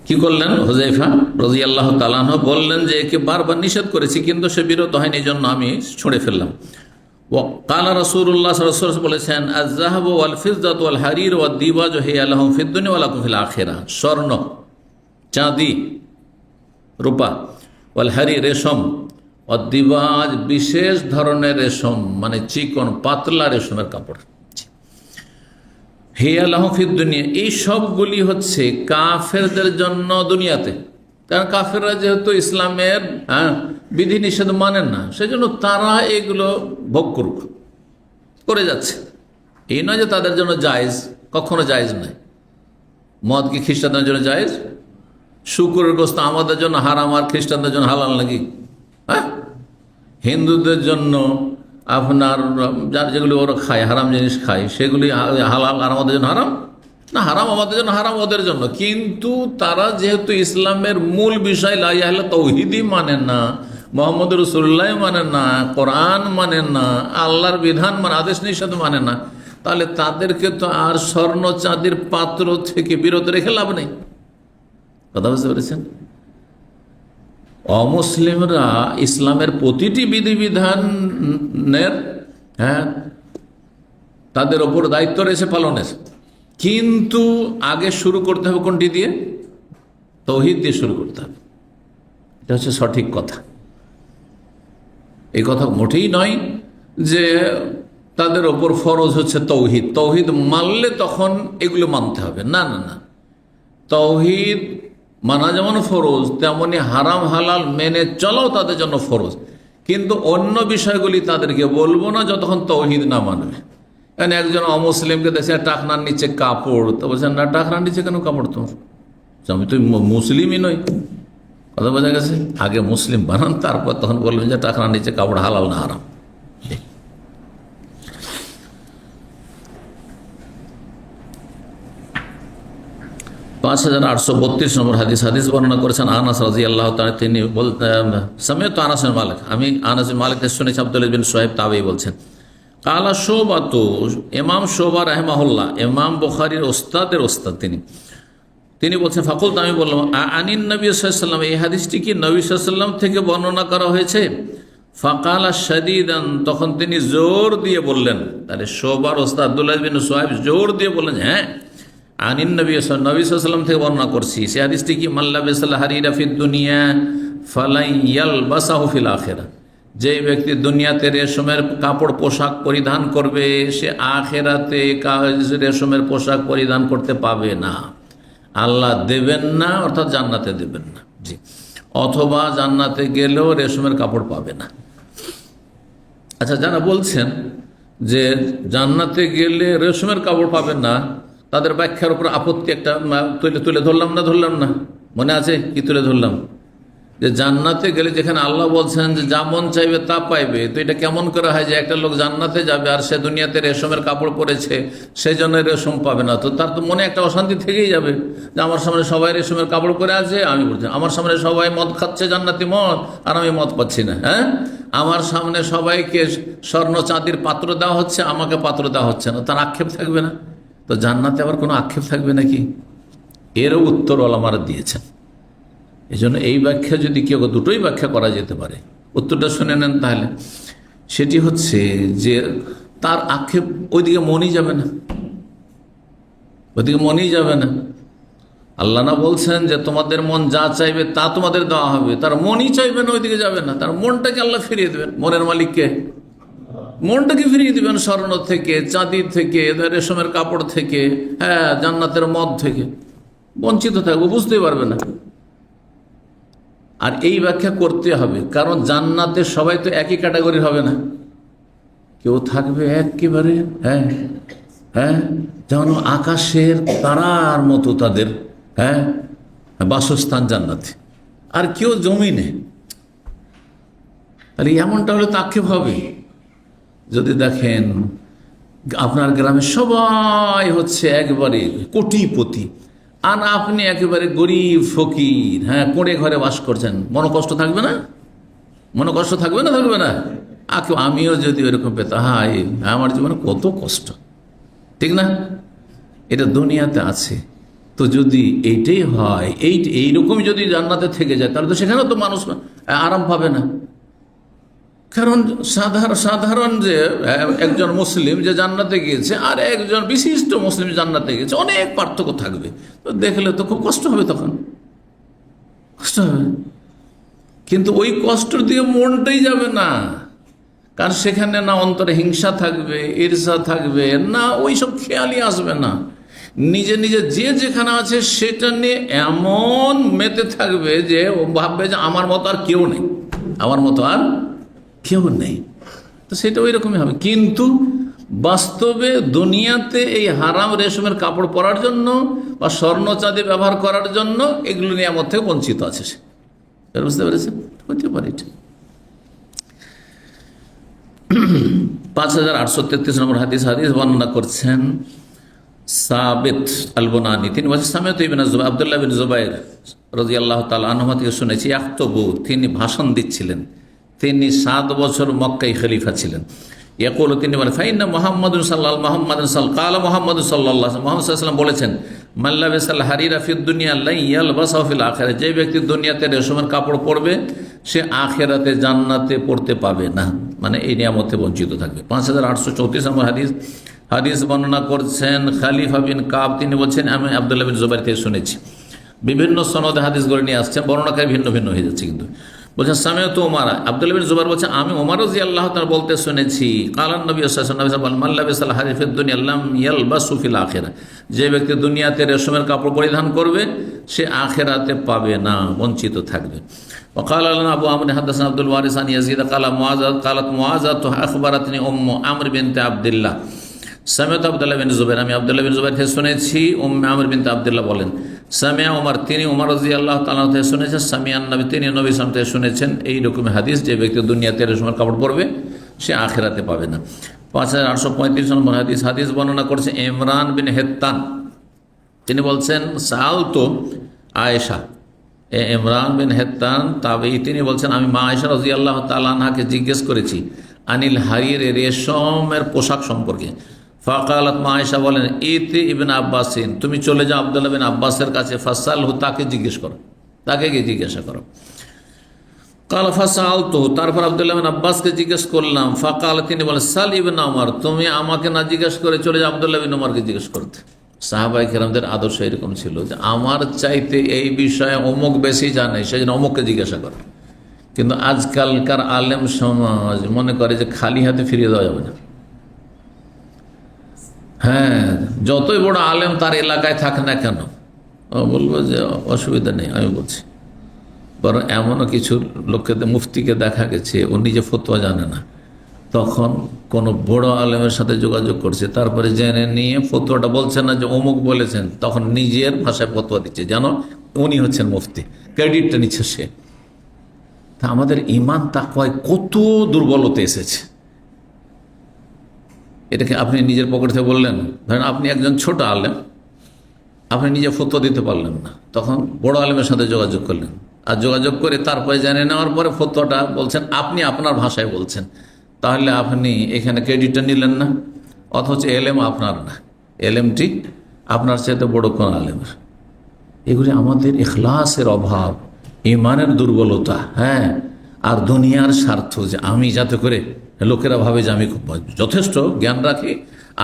কি করলেন হুযায়ফা রাদিয়াল্লাহু তাআলা আনহু? বললেন যে একে বারবার নিষেধ করেছি, কিন্তু সে বিরত হয়নি, এই জন্য আমি ছুঁড়ে ফেললাম। ওয়াকালা রাসূলুল্লাহ সাল্লাল্লাহু আলাইহি ওয়াসাল্লাম বলেছেন, আয-যাহাবু ওয়াল ফিদ্দাতু ওয়াল হারির ওয়াদ দিবাজু হিয়া লাহুম ফিদ দুনিয়া ওয়া লাকুম ফিল আখিরাহ। স্বর্ণ, চাঁদি, রূপা, ওয়াল হারি, রেশম, ওয়াদ দিবাজ, বিশেষ ধরনের রেশম, মানে চিকন পাতলা রেশমের কাপড়, হিয়া লাহুম ফিদ দুনিয়া, এই সবগুলি হচ্ছে কাফেরদের জন্য দুনিয়াতে। কারণ কাফেররা যেহেতু ইসলামের বিধি নিষেধ মানেন না, সেজন্য তারা এগুলো ভোগ করে যাচ্ছে। এই নয় যে তাদের জন্য জায়েজ, কখনো জায়েজ নয়। মদ কি খ্রিস্টানদের জন্য জায়েজ? শুকরের গোস্ত আমাদের জন্য হারাম আর খ্রিস্টানদের জন্য হালাল নাকি? হ্যাঁ, হিন্দুদের জন্য আপনার যেগুলি ওরা খায়, হারাম জিনিস খায়, সেগুলি হালাল আর আমাদের জন্য হারাম না? হারাম আমাদের জন্য, হারাম ওদের জন্য। কিন্তু তারা যেহেতু ইসলামের মূল বিষয় লা ইলাহা ইল্লাল্লাহ তাওহীদই মানে না, মুহাম্মদ রাসূলুল্লাহ মানে না, কোরআন মানে না, আল্লাহর বিধান মানে, আদেশ নিষেধ মানে না, তাহলে তাদেরকে তো আর স্বর্ণ চাঁদির পাত্র থেকে বিরত রেখে লাভ নেই। কথা বুঝতে পেরেছেন? অমুসলিমরা ইসলামের প্রতিটি বিধিবিধানের তাদের ওপর দায়িত্ব রয়েছে পালনের, কিন্তু আগে শুরু করতে হবে কোনটি দিয়ে? তাওহীদ দিয়ে শুরু করতে হবে। এটা হচ্ছে সঠিক কথা। এই কথা মোটেই নয় যে তাদের ওপর ফরজ হচ্ছে তাওহীদ, তাওহীদ মানলে তখন এগুলো মানতে হবে, না না না। তাওহীদ মানা যেমন ফরজ, তেমনি হারাম হালাল মেনে চলাও তাদের জন্য ফরজ, কিন্তু অন্য বিষয়গুলি তাদেরকে বলবো না যতক্ষণ তাওহীদ না মানবে। কারণ একজন অমুসলিমকে দেখছে টাকনার নিচে কাপড়, তো বলছেন না টাকনার নিচে কেন কাপড় তোমার? আমি তো মুসলিমই নই। কথা বোঝা গেছে? আগে মুসলিম বানান, তারপর তখন বলবেন যে টাকনার নিচে কাপড় হালাল না হারাম। 5832 নম্বর হাদিস বর্ণনা করেছেন আনাস রাদিয়াল্লাহু তাআলা। তিনি সামিআতু আনাস বিন মালিক, আমি আনাস বিন মালিক থেকে শুনেছি, আব্দুল্লাহ বিন সুহাইব তাবেঈ বলছেন, কালা শুবাতু, ইমাম শুবা রাহিমাহুল্লাহ, ইমাম বুখারীর ওস্তাদের ওস্তাদ তিনি বলছেন, ফাকুলতু, আমি বললাম, আনিন নবী সাল্লাল্লাহু আলাইহি ওয়াসাল্লাম, এই হাদিসটি কি নবী সাল্লাল্লাহু আলাইহি ওয়াসাল্লাম থেকে বর্ণনা করা হয়েছে? ফাকালা শাদীদান, তখন তিনি জোর দিয়ে বললেন, তাহলে শুবার ওস্তাদ আব্দুল্লাহ বিন সুহাইব জোর দিয়ে বললেন, হ্যাঁ আনিন নবী সাল্লাল্লাহু আলাইহি ওয়াসাল্লাম থেকে বর্ণনা করছি। সে হাদিসটি কি? মান লাবিসাল হারিরা ফিদ দুনিয়া ফালাই ইয়ালবাসাহু ফিল আখিরাহ, যে ব্যক্তি দুনিয়াতে রেশমের কাপড় পোশাক পরিধান করবে, সে আখিরাতে রেশমের পোশাক পরিধান করতে পাবে না, আল্লাহ দেবেন না, অর্থাৎ জান্নাতে দেবেন না। জি, অথবা জান্নাতে গেলেও রেশমের কাপড় পাবে না। আচ্ছা, যারা বলছেন যে জান্নাতে গেলে রেশমের কাপড় পাবেন না, তাদের ব্যাখ্যার উপর আপত্তি একটা তুলে ধরলাম না? মনে আছে কি তুলে ধরলাম? যে জান্নাতে গেলে যেখানে আল্লাহ বলছেন যে যা মন চাইবে তা পাইবে, তো এটা কেমন করে হয় যে একটা লোক জান্নাতে যাবে আর সে দুনিয়াতে রেশমের কাপড় পরেছে, সেই জন্য রেশম পাবে না? তো তার তো মনে একটা অশান্তি থেকেই যাবে যে আমার সামনে সবাই রেশমের কাপড় পরে আছে, আমি বলছি আমার সামনে সবাই মদ খাচ্ছে, জান্নাতি মদ, আর আমি মদ পাচ্ছি না। হ্যাঁ, আমার সামনে সবাইকে স্বর্ণ চাঁদির পাত্র দেওয়া হচ্ছে, আমাকে পাত্র দেওয়া হচ্ছে না, তার আক্ষেপ থাকবে না? তো জান্নাতে আবার কোনো আক্ষেপ থাকবে নাকি? এরও উত্তর ওলামারা দিয়েছেন। এই জন্য এই ব্যাখ্যা যদি কেউ, দুটোই ব্যাখ্যা করা যেতে পারে, উত্তরটা শুনে নেন তাহলে। সেটি হচ্ছে যে তার আক্ষেপ ওইদিকে মনই যাবে না, ওইদিকে মনই যাবে না। আল্লাহ না বলছেন যে তোমাদের মন যা চাইবে তা তোমাদের দেওয়া হবে, তার মনই চাইবে না, ওইদিকে যাবে না। তার মনটাকে আল্লাহ ফিরিয়ে দেবেন, মনের মালিককে মনটাকে ফিরিয়ে দিবেন স্বর্ণ থেকে, চাঁদি থেকে, রেশমের কাপড় থেকে, হ্যাঁ জান্নাতের মদ থেকে বঞ্চিত থাকবো, বুঝতেই পারবে না। আর এই ব্যাখ্যা করতে হবে, কারণ জান্নাতে সবাই তো একই ক্যাটাগরির হবে না, কেউ থাকবে একেবারে হ্যাঁ যেমন আকাশের তারার মতো তাদের বাসস্থান জান্নাতে, আর কেউ জমিনে। তাহলে এমনটা হলে তো আক্ষেপ হবে। যদি দেখেন আপনার গ্রামে সবাই হচ্ছে একবারে কোটিপতি, আর আপনি একেবারে গরিব ফকির, কোড়ে ঘরে বাস করছেন, মনোকষ্ট থাকবে না? মনোকষ্ট থাকবে না? থাকবে না? আমিও যদি ওইরকম পেতাম, আমার জীবনে কত কষ্ট, ঠিক না? এটা দুনিয়াতে আছে। তো যদি এইটাই হয়, এইরকম যদি জান্নাতে থেকে যায়, তাহলে তো সেখানেও তো মানুষ আরাম পাবে না। কারণ সাধারণ যে একজন মুসলিম যে জান্নাতে গিয়েছে আর একজন বিশিষ্ট মুসলিম জান্নাতে গিয়েছে, অনেক পার্থক্য থাকবে। তো দেখলে তো খুব কষ্ট হবে, তখন কষ্ট হবে। কিন্তু ওই কষ্টের দিকে মনটাই যাবে না, কারণ সেখানে না অন্তরে হিংসা থাকবে, ঈর্ষা থাকবে না, ওই সব খেয়ালই আসবে না। নিজে নিজে যে যেখানে আছে সেটা নিয়ে এমন মেতে থাকবে যে ও ভাববে যে আমার মতো আর কেউ নেই, আমার মতো আর কেউ নেই। তো সেটা ওই রকমই হবে। কিন্তু বাস্তবে দুনিয়াতে এই হারাম রেশমের কাপড় পরার জন্য বা স্বর্ণ চাঁদি ব্যবহার করার জন্য এগুলো নিয়ে আমার থেকে বঞ্চিত আছে সে, বুঝতে পেরেছেন? হতে পারে। 5833 নম্বর হাদিস বর্ণনা করছেন সাবিত আল-বুনানি। তিনি বলছেন সামিআতু ইবনে জুবাইর, আব্দুল্লাহ বিন জুবাইর রাদিয়াল্লাহু তাআলা আনহু থেকে শুনেছি, ইয়াখতুবু, তিনি ভাষণ দিচ্ছিলেন, তিনি 7 বছর মক্কায় খলিফা ছিলেন। ইয়াকুলু, তিনি বলেন, ফাইন্না মুহাম্মাদুন সাল্লাল্লাহু মুহাম্মাদুন কালা মুহাম্মাদু সাল্লাল্লাহু আলাইহি মুহাম্মদ সাল্লাল্লাহু আলাইহি ওয়াসাল্লাম বলেছেন, মান লাবিসাল হারিরা ফিদ দুনিয়া লা ইয়ালবাসু ফিল আখিরাহ, যে ব্যক্তি দুনিয়াতে রেশমের কাপড় পরবে সে আখিরাতে জান্নাতে পড়তে পাবে না, মানে এই নিয়ামতে বঞ্চিত থাকবে। 5834 নম্বর হাদিস হাদিস বর্ণনা করছেন খালিফা বিন কাব, তিনি বলছেন আমি আব্দুল্লাহ বিন জুবাইর থেকে শুনেছি। বিভিন্ন সনদে হাদিসগুলো নিয়ে আসছেন, বর্ণনাকারী ভিন্ন ভিন্ন হয়ে যাচ্ছে। কিন্তু বলছেন সামিআতু ওমর, আব্দুল্লাহ বিন জুবাইর বলছেন আমি ওমর রাদিয়াল্লাহু তাআলা বলতে শুনেছি, কালান নবী সাল্লাল্লাহু আলাইহি ওয়াসাল্লাম মান লাবিসাল হারির ফিদ দুনিয়া লাম ইয়ালবাসু ফিল আখিরাহ, যে ব্যক্তি দুনিয়াতে রেশমের কাপড় পরিধান করবে সে আখিরাতে পাবে না, বঞ্চিত থাকবে। وقال لنا ابو عمرو حدثنا عبد الوارث عن يزيد قال معاذ قالت معاذ اخبرتني ام عمرو بنت عبد الله সামিআতু আব্দুল্লাহ বিন জুবাইর, আমি আব্দুল্লাহ বিন জুবাইর থেকে শুনেছি। উম্মে আমর বিনতে আব্দুল্লাহ বলেন সামিআ ওমর, তিনি ওমর রাদিয়াল্লাহু তাআলা থেকে শুনেছেন। সামিআন নবী, তিনি নবী সাল্লাল্লাহু আলাইহি ওয়াসাল্লাম থেকে শুনেছেন। এই রকম হাদিস, যে ব্যক্তি দুনিয়াতে রেশমের কাপড় পরবে সে আখিরাতে পাবে না। 5835 নম্বর হাদিস, হাদিস বর্ণনা করছে ইমরান বিন হেত্তান, তিনি বলছেন সাআলতু আয়েশা, ইমরান বিন হেত্তান তাবেঈ, তিনি বলছেন আমি মা আয়েশা রাদিয়াল্লাহু তাআলা আনহাকে জিজ্ঞেস করেছি আনিল হারির, রেশমের পোশাক সম্পর্কে। ফাকালাত, মা আয়েশা বলেন ইতি ইবনে আব্বাসিন, তুমি চলে যাও আব্দুল্লাহ বিন আব্বাসের কাছে, ফাসালহু, তাকে জিজ্ঞেস করো, তাকে গিয়ে জিজ্ঞাসা করো। কাল ফাসালতু, তারপর আব্দুল্লাহ বিন আব্বাসকে জিজ্ঞেস করলাম। ফাকাল, তিনি বলেন সাল ইবনে ওমর, তুমি আমাকে না জিজ্ঞেস করে চলে যাও আব্দুল্লাহ বিন ওমরকে জিজ্ঞেস করতে। সাহাবায়ে কেরামদের আদর্শ এরকম ছিল যে আমার চাইতে এই বিষয়ে অমুক বেশি জানে, সেই জন্য অমুককে জিজ্ঞাসা করে। কিন্তু আজকালকার আলেম সমাজ মনে করে যে খালি হাতে ফিরিয়ে দেওয়া যাবে না। হ্যাঁ, যতই বড় আলেম তার এলাকায় থাক না কেন, বলবো যে অসুবিধা নেই, আমি বলছি। বরং এমনও কিছু লোককে, মুফতিকে দেখা গেছে ও নিজে ফতোয়া জানে না, তখন কোনো বড় আলেমের সাথে যোগাযোগ করছে, তারপরে জেনে নিয়ে ফতোয়াটা বলছেন না যে অমুক বলেছেন, তখন নিজের ভাষায় ফতোয়া দিচ্ছে, যেন উনি হচ্ছেন মুফতি, ক্রেডিটটা নিচ্ছে সে। তা আমাদের ইমান তাকওয়ায় কত দুর্বলতা এসেছে। এটাকে আপনি নিজের পকেট থেকে বললেন, ধরেন আপনি একজন ছোট আলেম, আপনি নিজে ফতোয়া দিতে পারলেন না, তখন বড় আলেমের সাথে যোগাযোগ করলেন, আর যোগাযোগ করে তারপরে জেনে নেওয়ার পরে ফতোয়াটা বলছেন, আপনি আপনার ভাষায় বলছেন, তাহলে আপনি এখানে ক্রেডিটটা নিলেন না, অথচ এলেম আপনার না, এলেমটি আপনার চাইতে বড় কোন আলেমের। এগুলি আমাদের ইখলাসের অভাব, ইমানের দুর্বলতা। হ্যাঁ, আর দুনিয়ার স্বার্থ, যে আমি যাতে করে লোকেরা ভাবে যে আমি খুব যথেষ্ট জ্ঞান রাখি,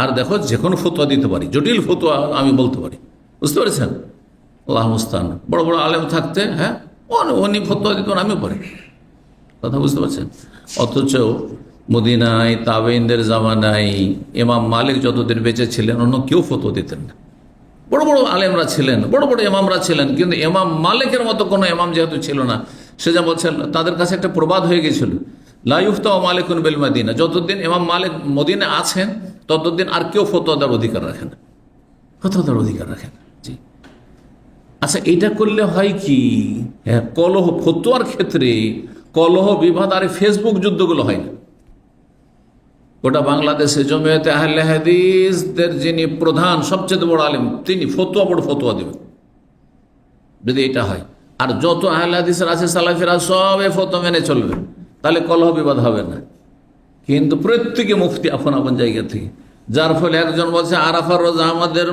আর দেখো যে কোনো ফতোয়া দিতে পারি, জটিল ফতোয়া আমি বলতে পারি, বুঝতে পেরেছেন? আল্লাহ মুস্তান। বড় বড় আলেম থাকতে, হ্যাঁ, উনি ফতোয়া দিতেন, আমিও পারি, কথা বুঝতে পারছেন? অথচ মদিনায় তাবেঈনদের জামানায় ইমাম মালিক যতদিন বেঁচে ছিলেন অন্য কেউ ফতোয়া দিতেন না। বড় বড় আলেমরা ছিলেন, বড় বড় ইমামরা ছিলেন, কিন্তু ইমাম মালিকের মতো কোনো ইমাম যেহেতু ছিল না, সে যা বলছেন, তাদের কাছে একটা প্রবাদ হয়ে গেছিল, লা ইফতা মালিকুন বিল মদিনা, যতদিন ইমাম মালিক মদিনা আছেন ততদিন আর কেউ ফতোয়া দেওয়ার অধিকার রাখে না, ফতোয়া দেওয়ার অধিকার রাখেন। জি, আচ্ছা, এটা করলে হয় কি, হ্যাঁ, কলহ, ফতোয়ার ক্ষেত্রে কলহ বিবাদ আর ফেসবুক যুদ্ধগুলো হয় না। গোটা বাংলাদেশে জমিয়তে আহলে হাদিসদের যিনি প্রধান, সবচেয়ে বড় আলেম, তিনি ফতোয়া দেবেন, যদি এটা হয়। আর যত আহলে হাদিসের আছে সালাফিরা সব এই ফতোয়া মেনে চলবে, তাহলে কলহ বিবাদ হবে না। কিন্তু প্রত্যেকে মুফতি আপন আপন জায়গা থেকে, যার ফলে একজন বলছে আরাফার রোজা আমাদের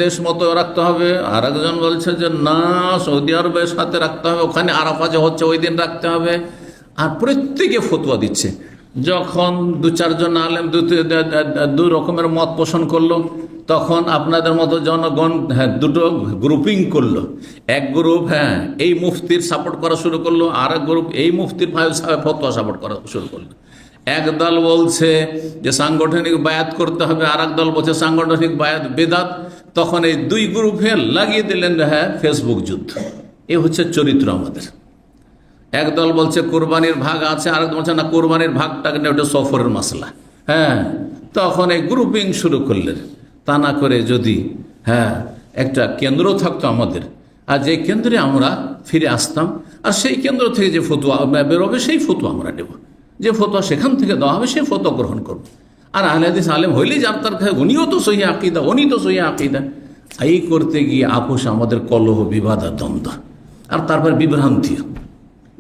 দেশ মতো রাখতে হবে, আর একজন বলছে যে না, সৌদি আরবের সাথে রাখতে হবে, ওখানে আরাফা যে হচ্ছে ওই দিন রাখতে হবে, আর প্রত্যেকে ফতোয়া দিচ্ছে। যখন দু চারজন আলেম দু রকমের মত পোষণ করলো, তখন আপনাদের মতো জনগণ, হ্যাঁ, দুটো গ্রুপিং করলো। এক গ্রুপ, হ্যাঁ, এই মুফতির সাপোর্ট করা শুরু করলো, আর এক গ্রুপ এই মুফতির ফতোয়া সাপোর্ট করা শুরু করলো। এক দল বলছে যে সাংগঠনিক বায়াত করতে হবে, আর এক দল বলছে সাংগঠনিক বায়াত বেদাত। তখন এই দুই গ্রুপে লাগিয়ে দিলেন, হ্যাঁ, ফেসবুক যুদ্ধ। এ হচ্ছে চরিত্র আমাদের। একদল বলছে কোরবানির ভাগ আছে, আর একদল বলছে না, কোরবানির ভাগটাকে না, ওটা সফরের মাসলা। হ্যাঁ, তখন এই গ্রুপিং শুরু করলেন। তা না করে যদি, হ্যাঁ, একটা কেন্দ্র থাকতো আমাদের, আর যে কেন্দ্রে আমরা ফিরে আসতাম, আর সেই কেন্দ্র থেকে যে ফতোয়া বেরোবে সেই ফতোয়া আমরা নেব, যে ফতোয়া সেখান থেকে দেওয়া হবে সেই ফতোয়া গ্রহণ করব। আর আহলে হাদিস আলেম হইলেই যার তার, উনিও তো সহি আকিদা, উনি তো সহি আকিদা। এই করতে গিয়ে আপোষ আমাদের কলহ, বিবাদ আর দ্বন্দ্ব, আর তারপর বিভ্রান্তি,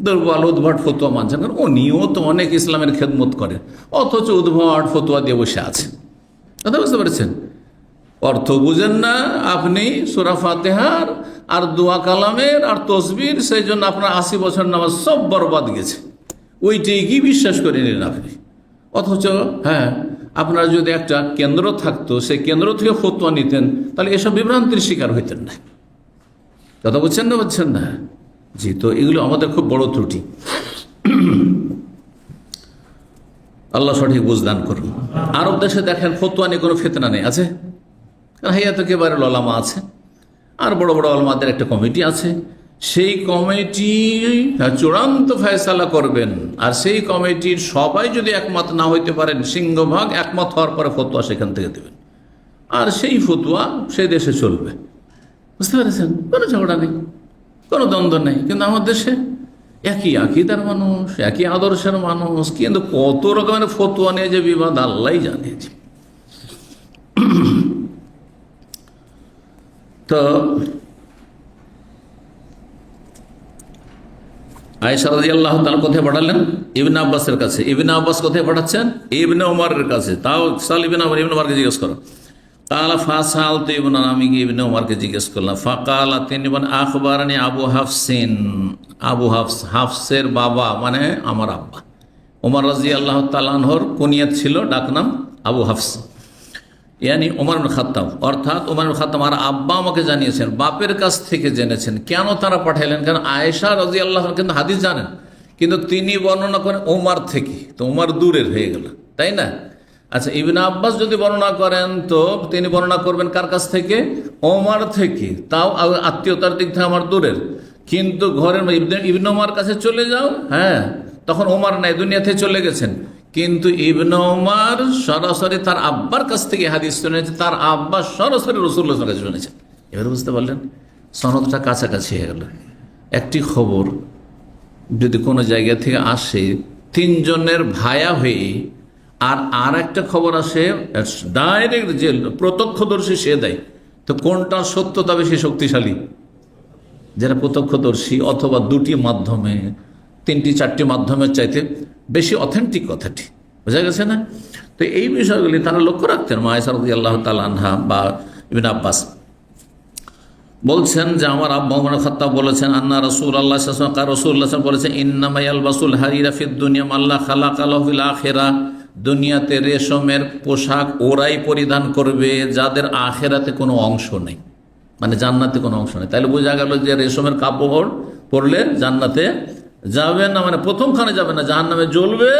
দুর্বল উদ্ভট ফতোয়া মানছেন, কারণ উনিও তো অনেক ইসলামের খেদমত করেন, অথচ উদ্ভট ফতোয়া দিয়ে বসে আছে। কথা বুঝতে পেরেছেন? অর্থ বুঝেন না আপনি সূরা ফাতিহার, আর দোয়া কালামের, আর তসবির, সেই জন্য আপনার 80 বছর নামাজ সব বরবাদ গেছে, ওইটাই কি বিশ্বাস করে নিলেন আপনি। অথচ, হ্যাঁ, আপনার যদি একটা কেন্দ্র থাকতো, সেই কেন্দ্র থেকে ফতোয়া নিতেন, তাহলে এসব বিভ্রান্তির শিকার হইতেন না। কথা বুঝছেন না? বুঝছেন না? জি। তো এগুলো আমাদের খুব বড় ত্রুটি। আল্লাহ সঠিক বুঝদান করুন। আরব দেশে দেখেন ফতোয়া নিয়ে কোনো ফিতনা নেই, আছে? কারণ হাইয়াত একেবারে ওলামা আছে, আর বড় বড় ওলামাদের একটা কমিটি আছে। সেই কমিটি চূড়ান্ত ফয়সালা করবেন, আর সেই কমিটির সবাই যদি একমত না হইতে পারেন, সিংহভাগ একমত হওয়ার পরে ফতোয়া সেখান থেকে দেবেন, আর সেই ফতোয়া সেই দেশে চলবে। বুঝতে পেরেছেন? কোনো ঝগড়া নেই, কোনো দ্বন্দ্ব নেই। কিন্তু আমার দেশে একই আকীদার মানুষ, একই আদর্শের মানুষ, কিন্তু কত রকমের ফতোয়া নিয়ে যে বিবাদ আল্লাহ জানিয়েছে। তো আয়েশা রাদিয়াল্লাহু তাআলা কোথায় পাঠালেন? ইবনে আব্বাসের কাছে। ইবনে আব্বাস কোথায় পাঠাচ্ছেন? ইবনে ওমরের কাছে। তাও সাল ইবনে ওমর, ইবনে ওমরকে জিজ্ঞেস করো। কালা ফাসালতু ইবনে, আমি কি ইবনে ওমরকে জিজ্ঞেস করলাম। ফাকালা, তিনি বলেন, আখবারানি আবু হাফসিন, আবু হাফস, হাফসের বাবা মানে আমার আব্বা। ওমর রাদিয়াল্লাহু তাআলা আনহুর কুনিয়াত ছিল, ডাকনাম আবু হাফস, ইয়ানি ওমর ইবনে খাত্তাব, অর্থাৎ ওমর ইবনে খাত্তাব আর আব্বা আমাকে জানিয়েছেন, বাপের কাছ থেকে জেনেছেন। কেন তারা পাঠাইলেন? কারণ আয়েশা রাদিয়াল্লাহু আনহা কিন্তু হাদিস জানেন, কিন্তু তিনি বর্ণনা করেন ওমর থেকে, তো ওমর দূরের হয়ে গেল, তাই না? আচ্ছা, ইবনে আব্বাস যদি বর্ণনা করেন তো তিনি বর্ণনা করবেন কার কাছ থেকে? ওমর থেকে, তাও আত্মীয়তার দিক থেকে আমার দূরের। কিন্তু ঘরের ইবনে ওমর কাছে চলে যাও, হ্যাঁ, তখন ওমর নাই, দুনিয়াতে চলে গেছেন। কিন্তু ইবনে ওমর সরাসরি তার আব্বার কাছ থেকে হাদিস শুনেছে, তার আব্বা সরাসরি রাসূলুল্লাহর কাছে শুনেছেন। এবার বুঝতে পারলেন, সনদটা কাছাকাছি হয়ে গেল। একটি খবর যদি কোনো জায়গা থেকে আসে তিনজনের ভায়া হয়ে, আর একটা খবর আসে ডাইরেক্ট যে প্রত্যক্ষদর্শী সে দেয়, তো কোনটা সত্যতা বেশি শক্তিশালী? যারা প্রত্যক্ষদর্শী, অথবা দুটি মাধ্যমে, তিনটি চারটি মাধ্যমের চাইতে বেশি অথেন্টিক কথাটি। বোঝা গেছে না? তো এই বিষয়গুলি তারা লক্ষ্য রাখতেন। আয়েশা রাদিয়াল্লাহু তাআলা আনহা বা ইবনে আব্বাস বলছেন যে আমার আব্বা ওমর খাত্তাব বলেছেন, আন্না রাসূলুল্লাহ সাল্লাল্লাহু আলাইহি ওয়াসাল্লাম, রাসূলুল্লাহ সাল্লাল্লাহু আলাইহি ওয়াসাল্লাম বলেছেন, ইন্নামা ইয়ালবাসুল হারিরা ফিদ দুনিয়া মাল্লা খালাকা লাহু ফিল আখিরাহ, দুনিয়াতে রেশমের পোশাক ওরাই পরিধান করবে যাদের আখিরাতে কোনো অংশ নেই, মানে জান্নাতে কোনো অংশ নেই। তাহলে বোঝা গেল যে রেশমের কাপড় পরলে জান্নাতে যাবে না, মানে প্রথমখানে যাবে না, জাহান্নামে জ্বলবে,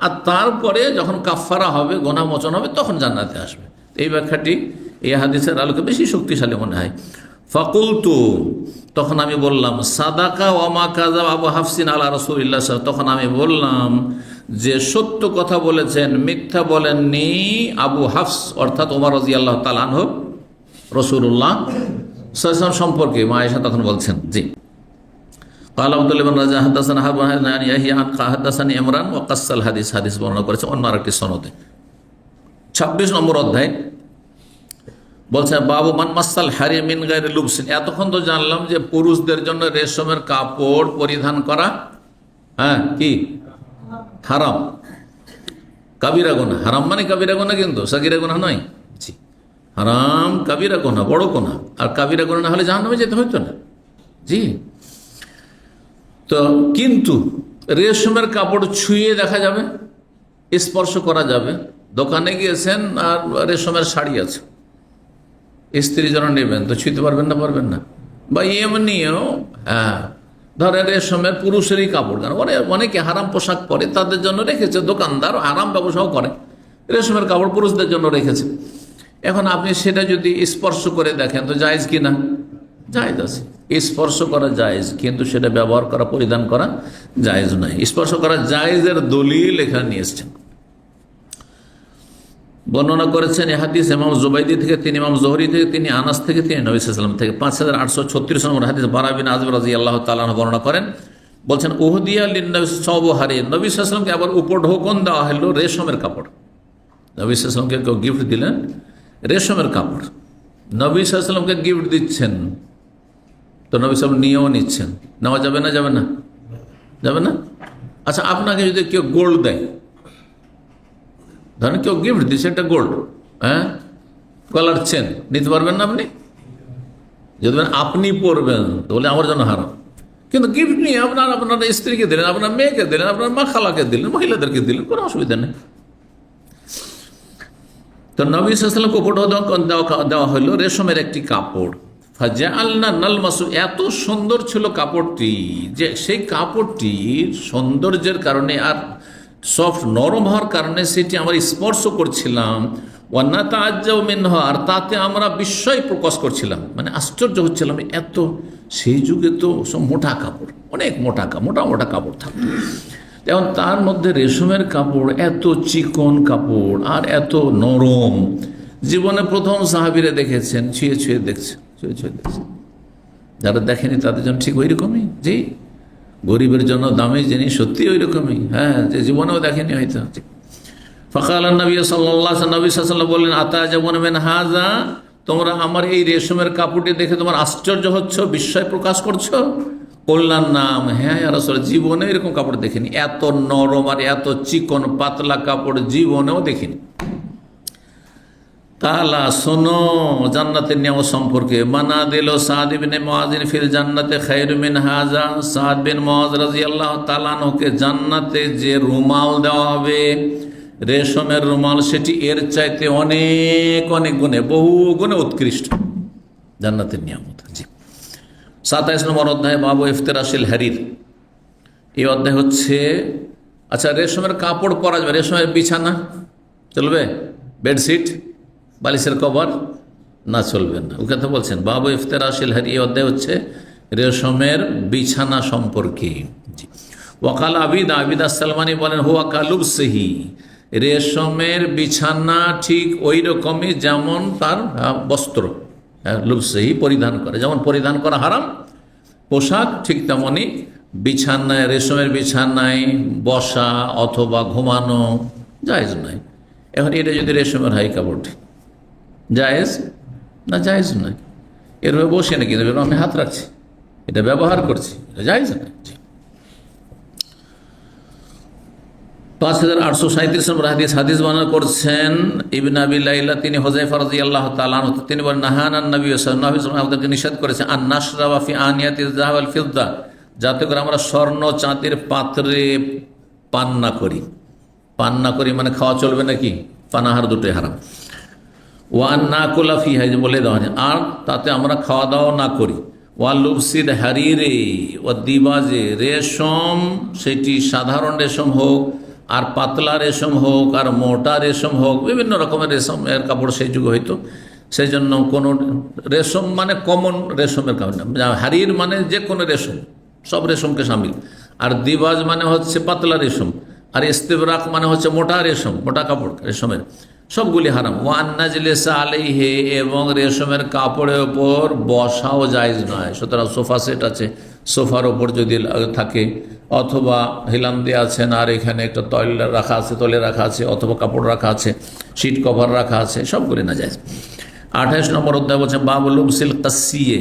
আর তারপরে যখন কাফফারা হবে, গুনাহ মোচন হবে, তখন জান্নাতে আসবে। এই ব্যাখ্যাটি এই হাদিসের আলোকে বেশি শক্তিশালী মনে হয়। ফাকুলতু, তখন আমি বললাম, সাদাকা ওয়া মা কাযাব আবু হাফসিন আলা রাসূলিল্লাহ, তখন আমি বললাম যে সত্য কথা বলেছেন, মিথ্যা বলেননি আবু হাফস, অর্থাৎ ওমর রাদিয়াল্লাহু তাআলা আনহু রাসূলুল্লাহ সাল্লাল্লাহু আলাইহি ওয়াসাল্লাম সম্পর্কে। মা আয়েশা তখন বলছেন, জি। قال عبد الله بن رجاء حدثنا حرب عن يحيى عن حدثني عمران وقص الحديث, হাদিস বর্ণনা করেছে অন্য আরেকটি সনদে। 26 নম্বর অধ্যায় বলছে, বাবু মান মাসাল হারিম মিন গায়রি লুবসিন। এতক্ষণ তো জানলাম যে পুরুষদের জন্য রেশমের কাপড় পরিধান করা, হ্যাঁ, কি হারাম, কাবিরা গুনাহ। হারাম মানে কাবিরা গুনাহ, কিন্তু সাগীরা গুনাহ নয়। জি, হারাম কাবিরা গুনাহ, বড় গুনাহ। আর কাবিরা গুনাহ না হলে জাহান্নামে যেতে হইতো না। জি। তো কিন্তু রেশমের কাপড় ছুঁয়ে দেখা যাবে, স্পর্শ করা যাবে। দোকানে গিয়েছেন আর রেশমের শাড়ি আছে, স্ত্রী যেন নেবেন, তো ছুঁতে পারবেন না? পারবেন না। বা এমনিও, হ্যাঁ, ধরেন রেশমের পুরুষেরই কাপড়, কারণ অনেকে হারাম পোশাক পরে, তাদের জন্য রেখেছে দোকানদার, হারাম ব্যবসাও করে, রেশমের কাপড় পুরুষদের জন্য রেখেছে। এখন আপনি সেটা যদি স্পর্শ করে দেখেন তো জায়েজ কি না? জায়েজ আছে, স্পর্শ করা জায়েজ, কিন্তু সেটা ব্যবহার করা, পরিধান করা জায়েজ নয়। স্পর্শ করা জায়েজের দলিল এখানে নিয়ে এসছেন, বর্ণনা করেছেন এই হাদিস ইমাম জুবাইদি থেকে, তিনি ইমাম জোহরি থেকে, তিনি আনাস থেকে, তিনি নবী সাল্লাল্লাহু আলাইহি ওয়াসাল্লাম থেকে। 5836 নম্বর হাদিস বারা বিন আযিব রাদিয়াল্লাহু তাআলা আনহু বর্ণনা করেন, বলছেন, উহদিয়া লিন-নবী সাওবু হারির, নবী সাল্লাল্লাহু আলাইহি ওয়াসাল্লামকে আবার উপঢৌকন দেওয়া হলো রেশমের কাপড়। নবী সাল্লাল্লাহু আলাইহি ওয়াসাল্লামকে কেউ গিফট দিলেন রেশমের কাপড়, নবী সাল্লাল্লাহু আলাইহি ওয়াসাল্লামকে গিফট দিচ্ছেন, তো নবী সাল্লাল্লাহু আলাইহি ওয়াসাল্লাম নিয়েও নিচ্ছেন। নেওয়া যাবে না? যাবে না? যাবে না? আচ্ছা, আপনাকে যদি কেউ গোল্ড দেয়, ধরেন কেউ গিফট দিচ্ছে একটা গোল্ড, হ্যাঁ, গলার চেন, নিতে পারবেন না আপনি? যদি আপনি পরবেন তো বলে আমার জন্য হারাম। কিন্তু গিফট নিয়ে আপনার স্ত্রীকে দিলেন, আপনার মেয়েকে দিলেন, আপনার মা খালাকে দিলেন, মহিলাদেরকে দিলেন, কোনো অসুবিধা নেই। তো নবী সাল্লাল্লাহু আলাইহি ওয়াসাল্লামকে দেওয়া হলো রেশমের একটি কাপড়। ফাজআলনা নালমাসু, এত সুন্দর ছিল কাপড়টি যে সেই কাপড়টির সৌন্দর্যের কারণে আর সফট নরম হওয়ার কারণে সেটি আমরা স্পর্শ করছিলাম। ওয়ান্না তাআজ্জাউ মিনহা, আর তাতে আমরা বিস্ময় প্রকাশ করছিলাম, মানে আশ্চর্য হচ্ছিলাম। এত সেই যুগে তো সব মোটা কাপড়, অনেক মোটা মোটা কাপড় থাকতো, যেমন তার মধ্যে রেশমের কাপড়, এত চিকন কাপড় আর এত নরম। জীবনে প্রথম সাহাবীরা দেখেছেন, ছুঁয়ে ছুঁয়ে দেখছেন। যারা দেখেনি তাদের জন্য ঠিক ওই রকমই, জি, গরিবের জন্য দামি জিনিস সত্যি ওই রকমই, হ্যাঁ, যে জীবনেও দেখেনি হয়তো। ফাকাল নবী সাল্লাল্লাহু আলাইহি ওয়াসাল্লাম বললেন, আতাজাবুন মিন হাযা, তোমরা আমার এই রেশমের কাপড়টি দেখে তোমার আশ্চর্য হচ্ছ, বিস্ময় প্রকাশ করছো? কল্যাণ নাম, হ্যাঁ ইয়া রাসূলুল্লাহ, জীবনে এরকম কাপড় দেখিনি, এত নরম আর এত চিকন পাতলা কাপড় জীবনেও দেখিনি। কালা, শোনো জান্নাতের নিয়ম সম্পর্কে। মানা দিল সাদ ইবনে মুআয ফিল জান্নাতে খায়রু মিন হাযা, সাদ বিন মুআয রাদিয়াল্লাহু তাআলা আনহুকে জান্নাতে যে রুমাল দেওয়া হবে, রেশমের রুমাল, সেটি এর চাইতে অনেক অনেক গুণে, বহু গুণে উৎকৃষ্ট, জান্নাতের নিয়ামত। জি, 27 নম্বর অধ্যায়, বাবু ইফতিরাশিল হারির। এই অধ্যায় হচ্ছে, আচ্ছা রেশমের কাপড় পরা যাবে, রেশমের বিছানা চলবে? বেডশিট, বালিশের কভার না, চলবে না। ওকে তো বলছেন বাবু ইফতিরাশিল হারি। এই অধ্যায় হচ্ছে রেশমের বিছানা সম্পর্কে। জি, ওয়াকাল আবিদ সালমানি বলেন, হুয়া কালুবসহি, রেশমের বিছানা ঠিক ওই রকমই যেমন তার বস্ত্র, লুবসহি পরিধান করে, যেমন পরিধান করা হারাম পোশাক, ঠিক তেমনই বিছানায়, রেশমের বিছানায় বসা অথবা ঘুমানো জায়েজ নয়। এখন এটা যদি রেশমের হয় কাপড়টি, জায়েজ না? জায়েজ নয়। এরভাবে বসে নাকি আমি হাত রাখছি, এটা ব্যবহার করছি, এটা জায়েজ নয়। 5837 নম্বর হাদিস বর্ণনা করছেন ইবনে আবি লাইলা, তিনি হুযায়ফা রাদিয়াল্লাহু তাআলা আনহু, তিনি বলেন, নাহানান নবী সাল্লাল্লাহু আলাইহি ওয়াসাল্লাম আমাদেরকে নিষেধ করেছেন আন নাশরাবা ফি আনিয়াতিজ যাহাব ওয়াল ফিদ্দা, যাতে করে আমরা স্বর্ণ চাঁদির পাত্রে পান না করি। পান না করি মানে খাওয়া চলবে নাকি? পানাহার দুটোই হারাম। ওয়ান নাকুলা ফিহা, বলে দেওয়া হয়, আর তাতে আমরা খাওয়া দাওয়া না করি। ওয়া লুবসিল হারিরে ও দিবাজে, রেশম সেটি সাধারণ রেশম হোক আর পাতলা রেশম হোক আর মোটা রেশম হোক, বিভিন্ন রকমের রেশমের কাপড় সেই যুগে হইতো। সেই জন্য কোনো রেশম মানে কমন রেশমের কাপড় না, হারির মানে যে কোনো রেশম, সব রেশমকে সামিল। আর দিবাজ মানে হচ্ছে পাতলা রেশম, আর ইস্তেবরাক মানে হচ্ছে মোটা রেশম, মোটা কাপড় রেশমের, সবগুলি হারাম। ওয়ান নাজলিসা আলাইহি, এবং রেশমের কাপড়ের ওপর বসাও জায়েজ নয়। সুতরাং সোফা সেট আছে, সোফার ওপর যদি থাকে, অথবা হিলান দিয়ে আছেন আর এখানে একটা তৈল রাখা আছে, তলে রাখা আছে, অথবা কাপড় রাখা আছে, শীট কভার রাখা আছে, সবগুলি না জায়েজ। 28 নম্বর অধ্যায় বলছে বাবুল লুবসিল কাসিয়ে।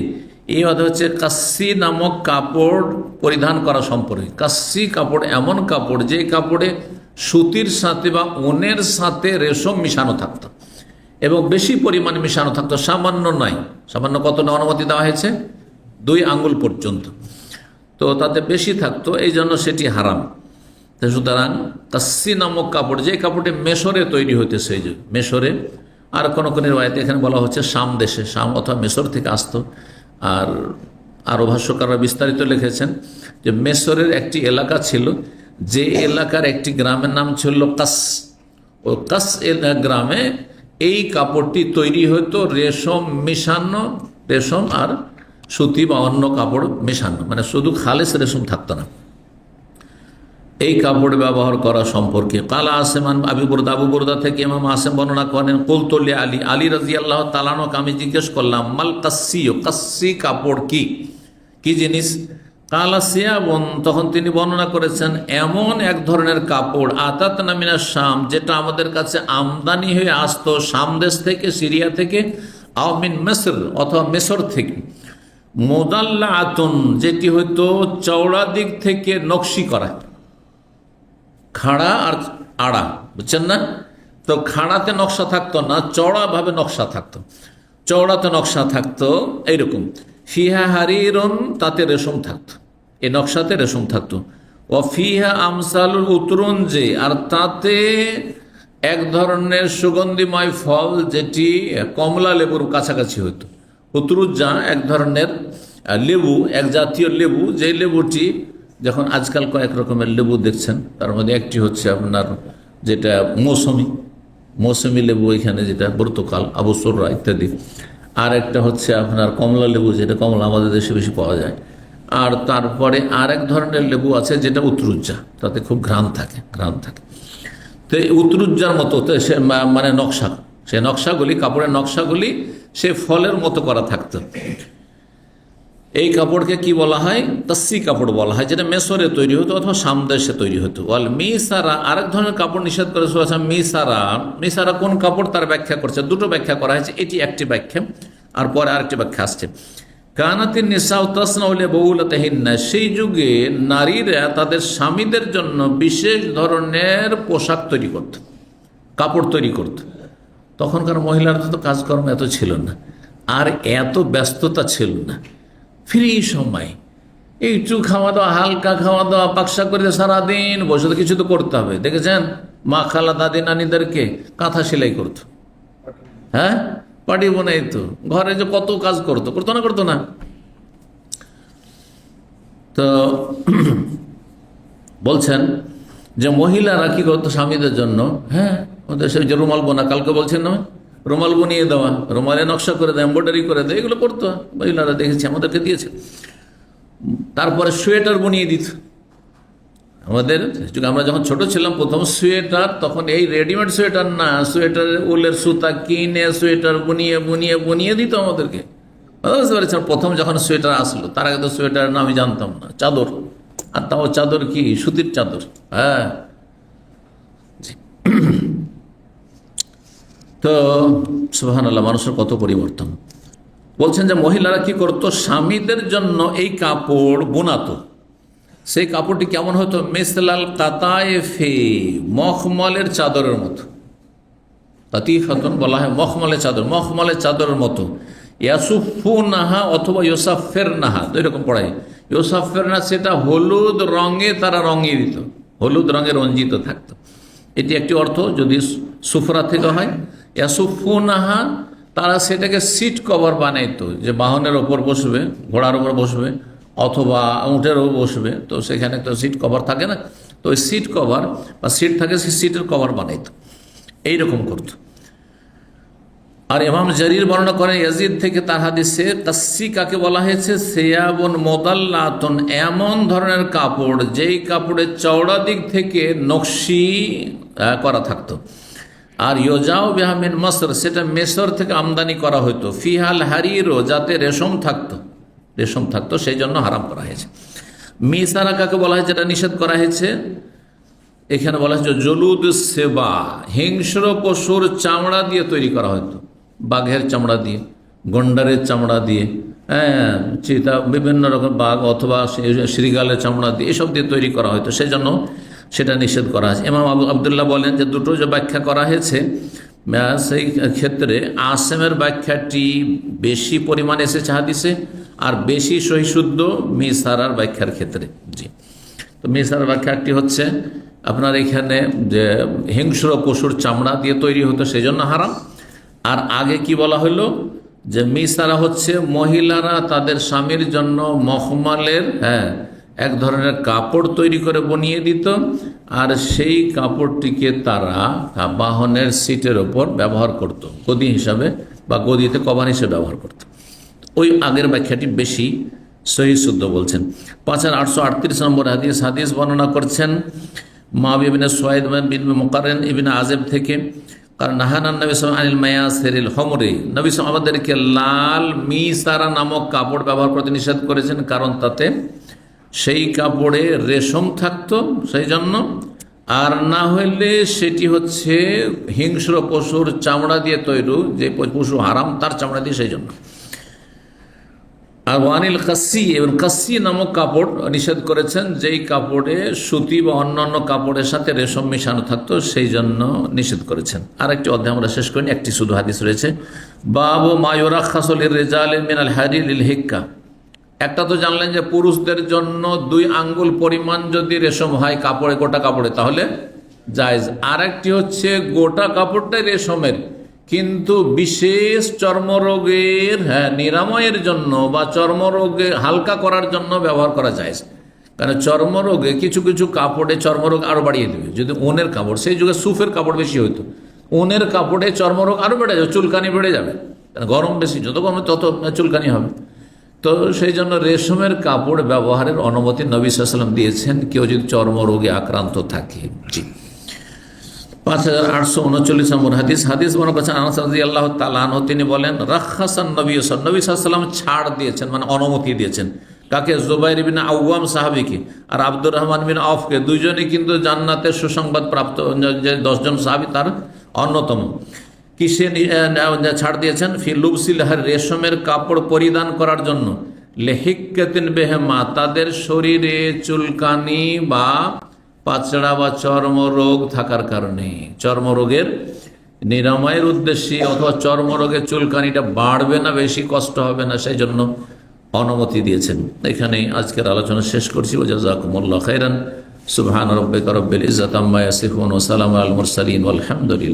এই অধ্যায় হচ্ছে কাসি নামক কাপড় পরিধান করা সম্পর্কে। কাসি কাপড় এমন কাপড় যে কাপড়ে সুতির সাথে বা উনের সাথে রেশম মিশানো থাকতো, এবং বেশি পরিমাণে মিশানো থাকতো, সামান্য নয়। সামান্য কত অনুমতি দেওয়া হয়েছে? 2 আঙ্গুল পর্যন্ত। তো তাতে বেশি থাকতো, এই জন্য সেটি হারাম। সুতরাং কাসি নামক কাপড়, যে কাপড়টি মেশরে তৈরি হইতেছে, এই যে মেশরে, আর কোনো কোনো রায়তে এখানে বলা হচ্ছে শাম দেশে, শাম অথবা মেশর থেকে আসতো। আর আরও ভাষ্যকাররা বিস্তারিত লিখেছেন যে মেশরের একটি এলাকা ছিল, যে এলাকার একটি গ্রামের নাম ছিল কাস। ও কাস গ্রামে এই কাপড়টি তৈরি হতো রেশম মিশানো, রেশম আর সুতি বা অন্য কাপড় মেশানো, মানে শুধু খালেস রেশম থাকতো না। এই কাপড় ব্যবহার করা সম্পর্কে কালা আসেমান আবু বুরদা থেকে ইমাম আসেম বর্ণনা করেন, কুলতুল্লি আলী রাদিয়াল্লাহু তাআলা আনহু, আমি জিজ্ঞেস করলাম, মাল কাসসিও, কাসসি কাপড় কি জিনিস? কালা সিয়াবুন, তখন তিনি বর্ণনা করেছেন এমন এক ধরনের কাপড়, আতাতনা মিনাশ শাম, যেটা আমাদের কাছে আমদানি হয়ে আসতো শাম দেশ থেকে, সিরিয়া থেকে, আও মিন মিসর, অথবা মিসর থেকে, মুদাল্লাআতুন, যেটি হয়তো চওড়া দিক থেকে নকশি করা, খাড়া আর আড়া, বুঝছেন না? তো খাড়াতে নকশা থাকতো না, চওড়াভাবে নকশা থাকতো, চওড়াতে নকশা থাকতো এইরকম। ফিহা হারিরুন, তাতে রেশম থাকতো, এই নকশাতে রেশম থাকতো। ও ফিহা আমসালুল উতরুনজে, আর তাতে এক ধরনের সুগন্ধিময় ফল যেটি কমলা লেবুর কাছাকাছি হতো। উতরুজ্জা এক ধরনের লেবু, এক জাতীয় লেবু, যে লেবুটি যখন আজকাল কয়েক রকমের লেবু দেখছেন, তার মধ্যে একটি হচ্ছে আপনার যেটা মৌসুমি লেবু, এখানে যেটা ব্রতকাল, আবুসুররা ইত্যাদি। আর একটা হচ্ছে আপনার কমলা লেবু, যেটা কমলা আমাদের দেশে বেশি পাওয়া যায়। আর তারপরে আর এক ধরনের লেবু আছে যেটা উতরুজ্জা, তাতে খুব ঘ্রাণ থাকে। তো এই উতরুজ্জার মতো তো সে মানে নকশা, সে নকশাগুলি, কাপড়ের নকশাগুলি সে ফলের মতো করা থাকতো। এই কাপড়কে কি বলা হয়? তাসি কাপড় বলা হয়, যেটা মেসরে তৈরি হতো অথবা সামদেশে তৈরি হতো। ওয়াল মিসারা, আরেক ধরনের কাপড় নিষেধ করে মিসারা কোন কাপড় তার ব্যাখ্যা করছে, দুটো ব্যাখ্যা করা হয়েছে। এটি একটি ব্যাখ্যা, আর পরে আরেকটি ব্যাখ্যা আসছে। কানাতিন নিসাউ তাসনাউলে বহুলাতাহিন্না, সেই যুগে নারীরা তাদের স্বামীদের জন্য বিশেষ ধরনের পোশাক তৈরি করত, কাপড় তৈরি করত। তখনকার মহিলারা তো কাজকর্ম এত ছিল না, আর এত ব্যস্ততা ছিল না। ফ্রি সময়, একটু খাওয়া দাওয়া, হালকা খাওয়া দাওয়া, পাকশা করে সারাদিন বসে তো কিছু তো করতে হবে। দেখেছেন মা, খালা, দাদি, নানিদেরকে কাঁথা সেলাই করতো, হ্যাঁ, পাটি বোনাই তো, ঘরে যে কত কাজ করতো না। তো বলছেন যে মহিলারা কি করতো স্বামীদের জন্য, হ্যাঁ, ওদের সে যে রুমাল বোনা, কালকে বলছেন না, রুমাল বুনিয়ে দেওয়া, রুমালে নকশা করে দেয়, এম্ব্রয়ডারি করে দেয়, এগুলো করতো মহিলারা, দেখেছি, আমাদেরকে দিয়েছে। তারপরে সোয়েটার বুনিয়ে দিত আমাদের। আমরা যখন ছোট ছিলাম প্রথম সোয়েটার, তখন এই রেডিমেড সোয়েটার না, সোয়েটারের উলের সুতা কিনে সোয়েটার বুনিয়ে দিত আমাদেরকে। বুঝতে পেরেছেন? প্রথম যখন সোয়েটার আসলো, তার আগে তো সোয়েটারের নাম আমি জানতাম না, চাদর। আর তাও চাদর কি, সুতির চাদর, হ্যাঁ। তো সুবহানাল্লাহ, মানুষের কত পরিবর্তন। বলছেন যে মহিলারা কি করতো, স্বামীদের জন্য এই কাপড় বোনাতো। সেই কাপড়টি কেমন হতো? মিসলাল কাতায়েফে, মখমলের চাদরের মতো। কাতিফাতুন বলা হয় মখমলের চাদর, মখমলের চাদরের মতো। ইয়াসুফু নাহা অথবা ইউসাফের নাহা, তো এরকম পড়ায়। ইউসাফের না, সেটা হলুদ রঙে তারা রঙিয়ে দিত, হলুদ রঙে রঞ্জিত থাকতো। এটি একটি অর্থ, যদি সুফরা থেকে হয়। ইয়াসুফু নাহা, তারা সেটাকে সিট কভার বানাইতো, যে বাহনের ওপর বসবে, ঘোড়ার ওপর বসবে, অথবা উঁটেরও বসবে, তো সেখানে তো সিট কভার থাকে না, তো ওই সিট কভার বা সিট থাকে, সেই সিটের কভার বানাইতো, এইরকম করতো। আর ইমাম জারির বর্ণনা করেন ইয়াজিদ থেকে তার হাদিসে, কাসসি কাকে বলা হয়েছে? সিয়াবুন মুদাল্লাতুন, এমন ধরনের কাপড় যেই কাপড়ের চওড়া দিক থেকে নকশি করা থাকতো। আর ইয়োজাও বিহা মিন মিসর, সেটা মিসর থেকে আমদানি করা হতো। ফিহাল হারিরও, যাতে রেশম থাকতো, সেই জন্য হারাম করা হয়েছে। মিসারা কাকে বলা হয়েছে, যেটা নিষেধ করা হয়েছে? এখানে বলা হয়েছে জলুদ সেবা, হিংস্র পশুর চামড়া দিয়ে তৈরি করা হতো, বাঘের চামড়া দিয়ে, গন্ডারের চামড়া দিয়ে, হ্যাঁ, চিতা, বিভিন্ন রকম বাঘ অথবা শ্রীগালের চামড়া দিয়ে, এসব দিয়ে তৈরি করা হতো, সেই জন্য সেটা নিষেধ করা হয়েছে। ইমাম আবদুল্লাহ বলেন যে দুটো যে ব্যাখ্যা করা হয়েছে, সেই ক্ষেত্রে আসেমের ব্যাখ্যাটি বেশি পরিমাণে এসেছে হাদিসে, আর বেশি সহিশুদ্ধ মিসারার ব্যাখ্যার ক্ষেত্রে। জি, তো মিসারার ব্যাখ্যাটি হচ্ছে আপনার এখানে যে হিংস্র পশুর চামড়া দিয়ে তৈরি হতো, সেই জন্য হারাম। আর আগে কি বলা হলো, যে মিসারা হচ্ছে মহিলারা তাদের স্বামীর জন্য মখমলের, হ্যাঁ, এক ধরনের কাপড় তৈরি করে বনিয়ে দিত, আর সেই কাপড়টিকে তারা বাহনের সিটের ওপর ব্যবহার করত, গদি হিসাবে বা গদিতে কভার হিসেবে ব্যবহার করত। ওই আগের ব্যাখ্যাটি বেশি সহিশুদ্ধ বলছেন। 5838 নম্বর হাদিস বর্ণনা করছেন মাবিয়া ইবনে সুয়াইদ বিন মুকাররিন ইবনে আযেব থেকে, কারণ নাহানান নবী সাল্লাল্লাহু আলাইহি ওয়াসাল্লাম মায়াসিরিল হমরি, নবী সাল্লাল্লাহু আমাদেরকে লাল মিসারা নামক কাপড় ব্যবহার করতে নিষেধ করেছেন, কারণ তাতে সেই কাপড়ে রেশম থাকতো, সেই জন্য। আর না হইলে সেটি হচ্ছে হিংস্র পশুর চামড়া দিয়ে তৈরি, যে পশু হারাম তার চামড়া দিয়ে, সেই জন্য। আর ওয়ানিল কাসি, এবং কাসি নামক কাপড় নিষেধ করেছেন, যেই কাপড়ে সুতি বা অন্যান্য কাপড়ের সাথে রেশম মেশানো থাকতো, সেই জন্য নিষেধ করেছেন। আর একটি অধ্যায় আমরা শেষ করিনি, একটি শুধু হাদিস রয়েছে। বাবু মায়ুরাখাসুল রিজাল মিনাল হারির লিল হিক্কা। একটা তো জানলেন যে পুরুষদের জন্য 2 আঙ্গুল পরিমাণ যদি রেশম হয় কাপড়ে, গোটা কাপড়ে, তাহলে জায়েজ। আর একটি হচ্ছে গোটা কাপড়টাই রেশমের, কিন্তু বিশেষ চর্মরোগের নিরাময়ের জন্য বা চর্মরোগে হালকা করার জন্য ব্যবহার করা যায়। কারণ চর্মরোগে কিছু কিছু কাপড়ে চর্মরোগ আরো বাড়িয়ে দেবে। যদি ওনের কাপড়, সেই যুগে সুফের কাপড় বেশি হইতো, ওনের কাপড়ে চর্মরোগ আরো বেড়ে যাবে, চুলকানি বেড়ে যাবে, গরম বেশি, যত গরম তত চুলকানি হবে। তো সেই জন্য রেশমের কাপড় ব্যবহারের অনুমতি নবী সাল্লাল্লাহু আলাইহি ওয়াসাল্লাম দিয়েছেন, কেউ যদি চর্মরোগে আক্রান্ত থাকে। জি, 5839 নম্বর হাদিস। হাদিস মনে করছেন আনাস রাদিয়াল্লাহু তাআলা আনহু, তিনি বলেন রাখাসান নবী সাল্লাল্লাহু আলাইহি ওয়াসাল্লাম ছাড় দিয়েছেন, মানে অনুমতি দিয়েছেন। কাকে? জুবাইর বিন আওয়াম সাহাবীকে আর আব্দুর রহমান বিন আওফকে, দুইজনই কিন্তু জান্নাতের সুসংবাদ প্রাপ্ত যে 10 জন সাহাবী তার অন্যতম। কিসে ছাড় দিয়েছেন? ফি লুবসিল হার, রেশমের কাপড় পরিধান করার জন্য, লেহিকাতিন বেহেমা, তাদের শরীরে চুলকানি বা পাচড়া বা চর্মরোগ থাকার কারণে, চর্মরোগের নিরাময়ের উদ্দেশ্যে, অথবা চর্মরোগের চুলকানিটা বাড়বে না, বেশি কষ্ট হবে না, সেই জন্য অনুমতি দিয়েছেন। এখানে আজকের আলোচনা শেষ করছি। জাযাকুমুল্লাহু খাইরান। সুবহান রাব্বিকা রাব্বিল ইজ্জাতি আম্মা ইয়াসিফুন ওয়া সালামুন আলাল মুরসালিন ওয়ালহামদুলিল্লাহ।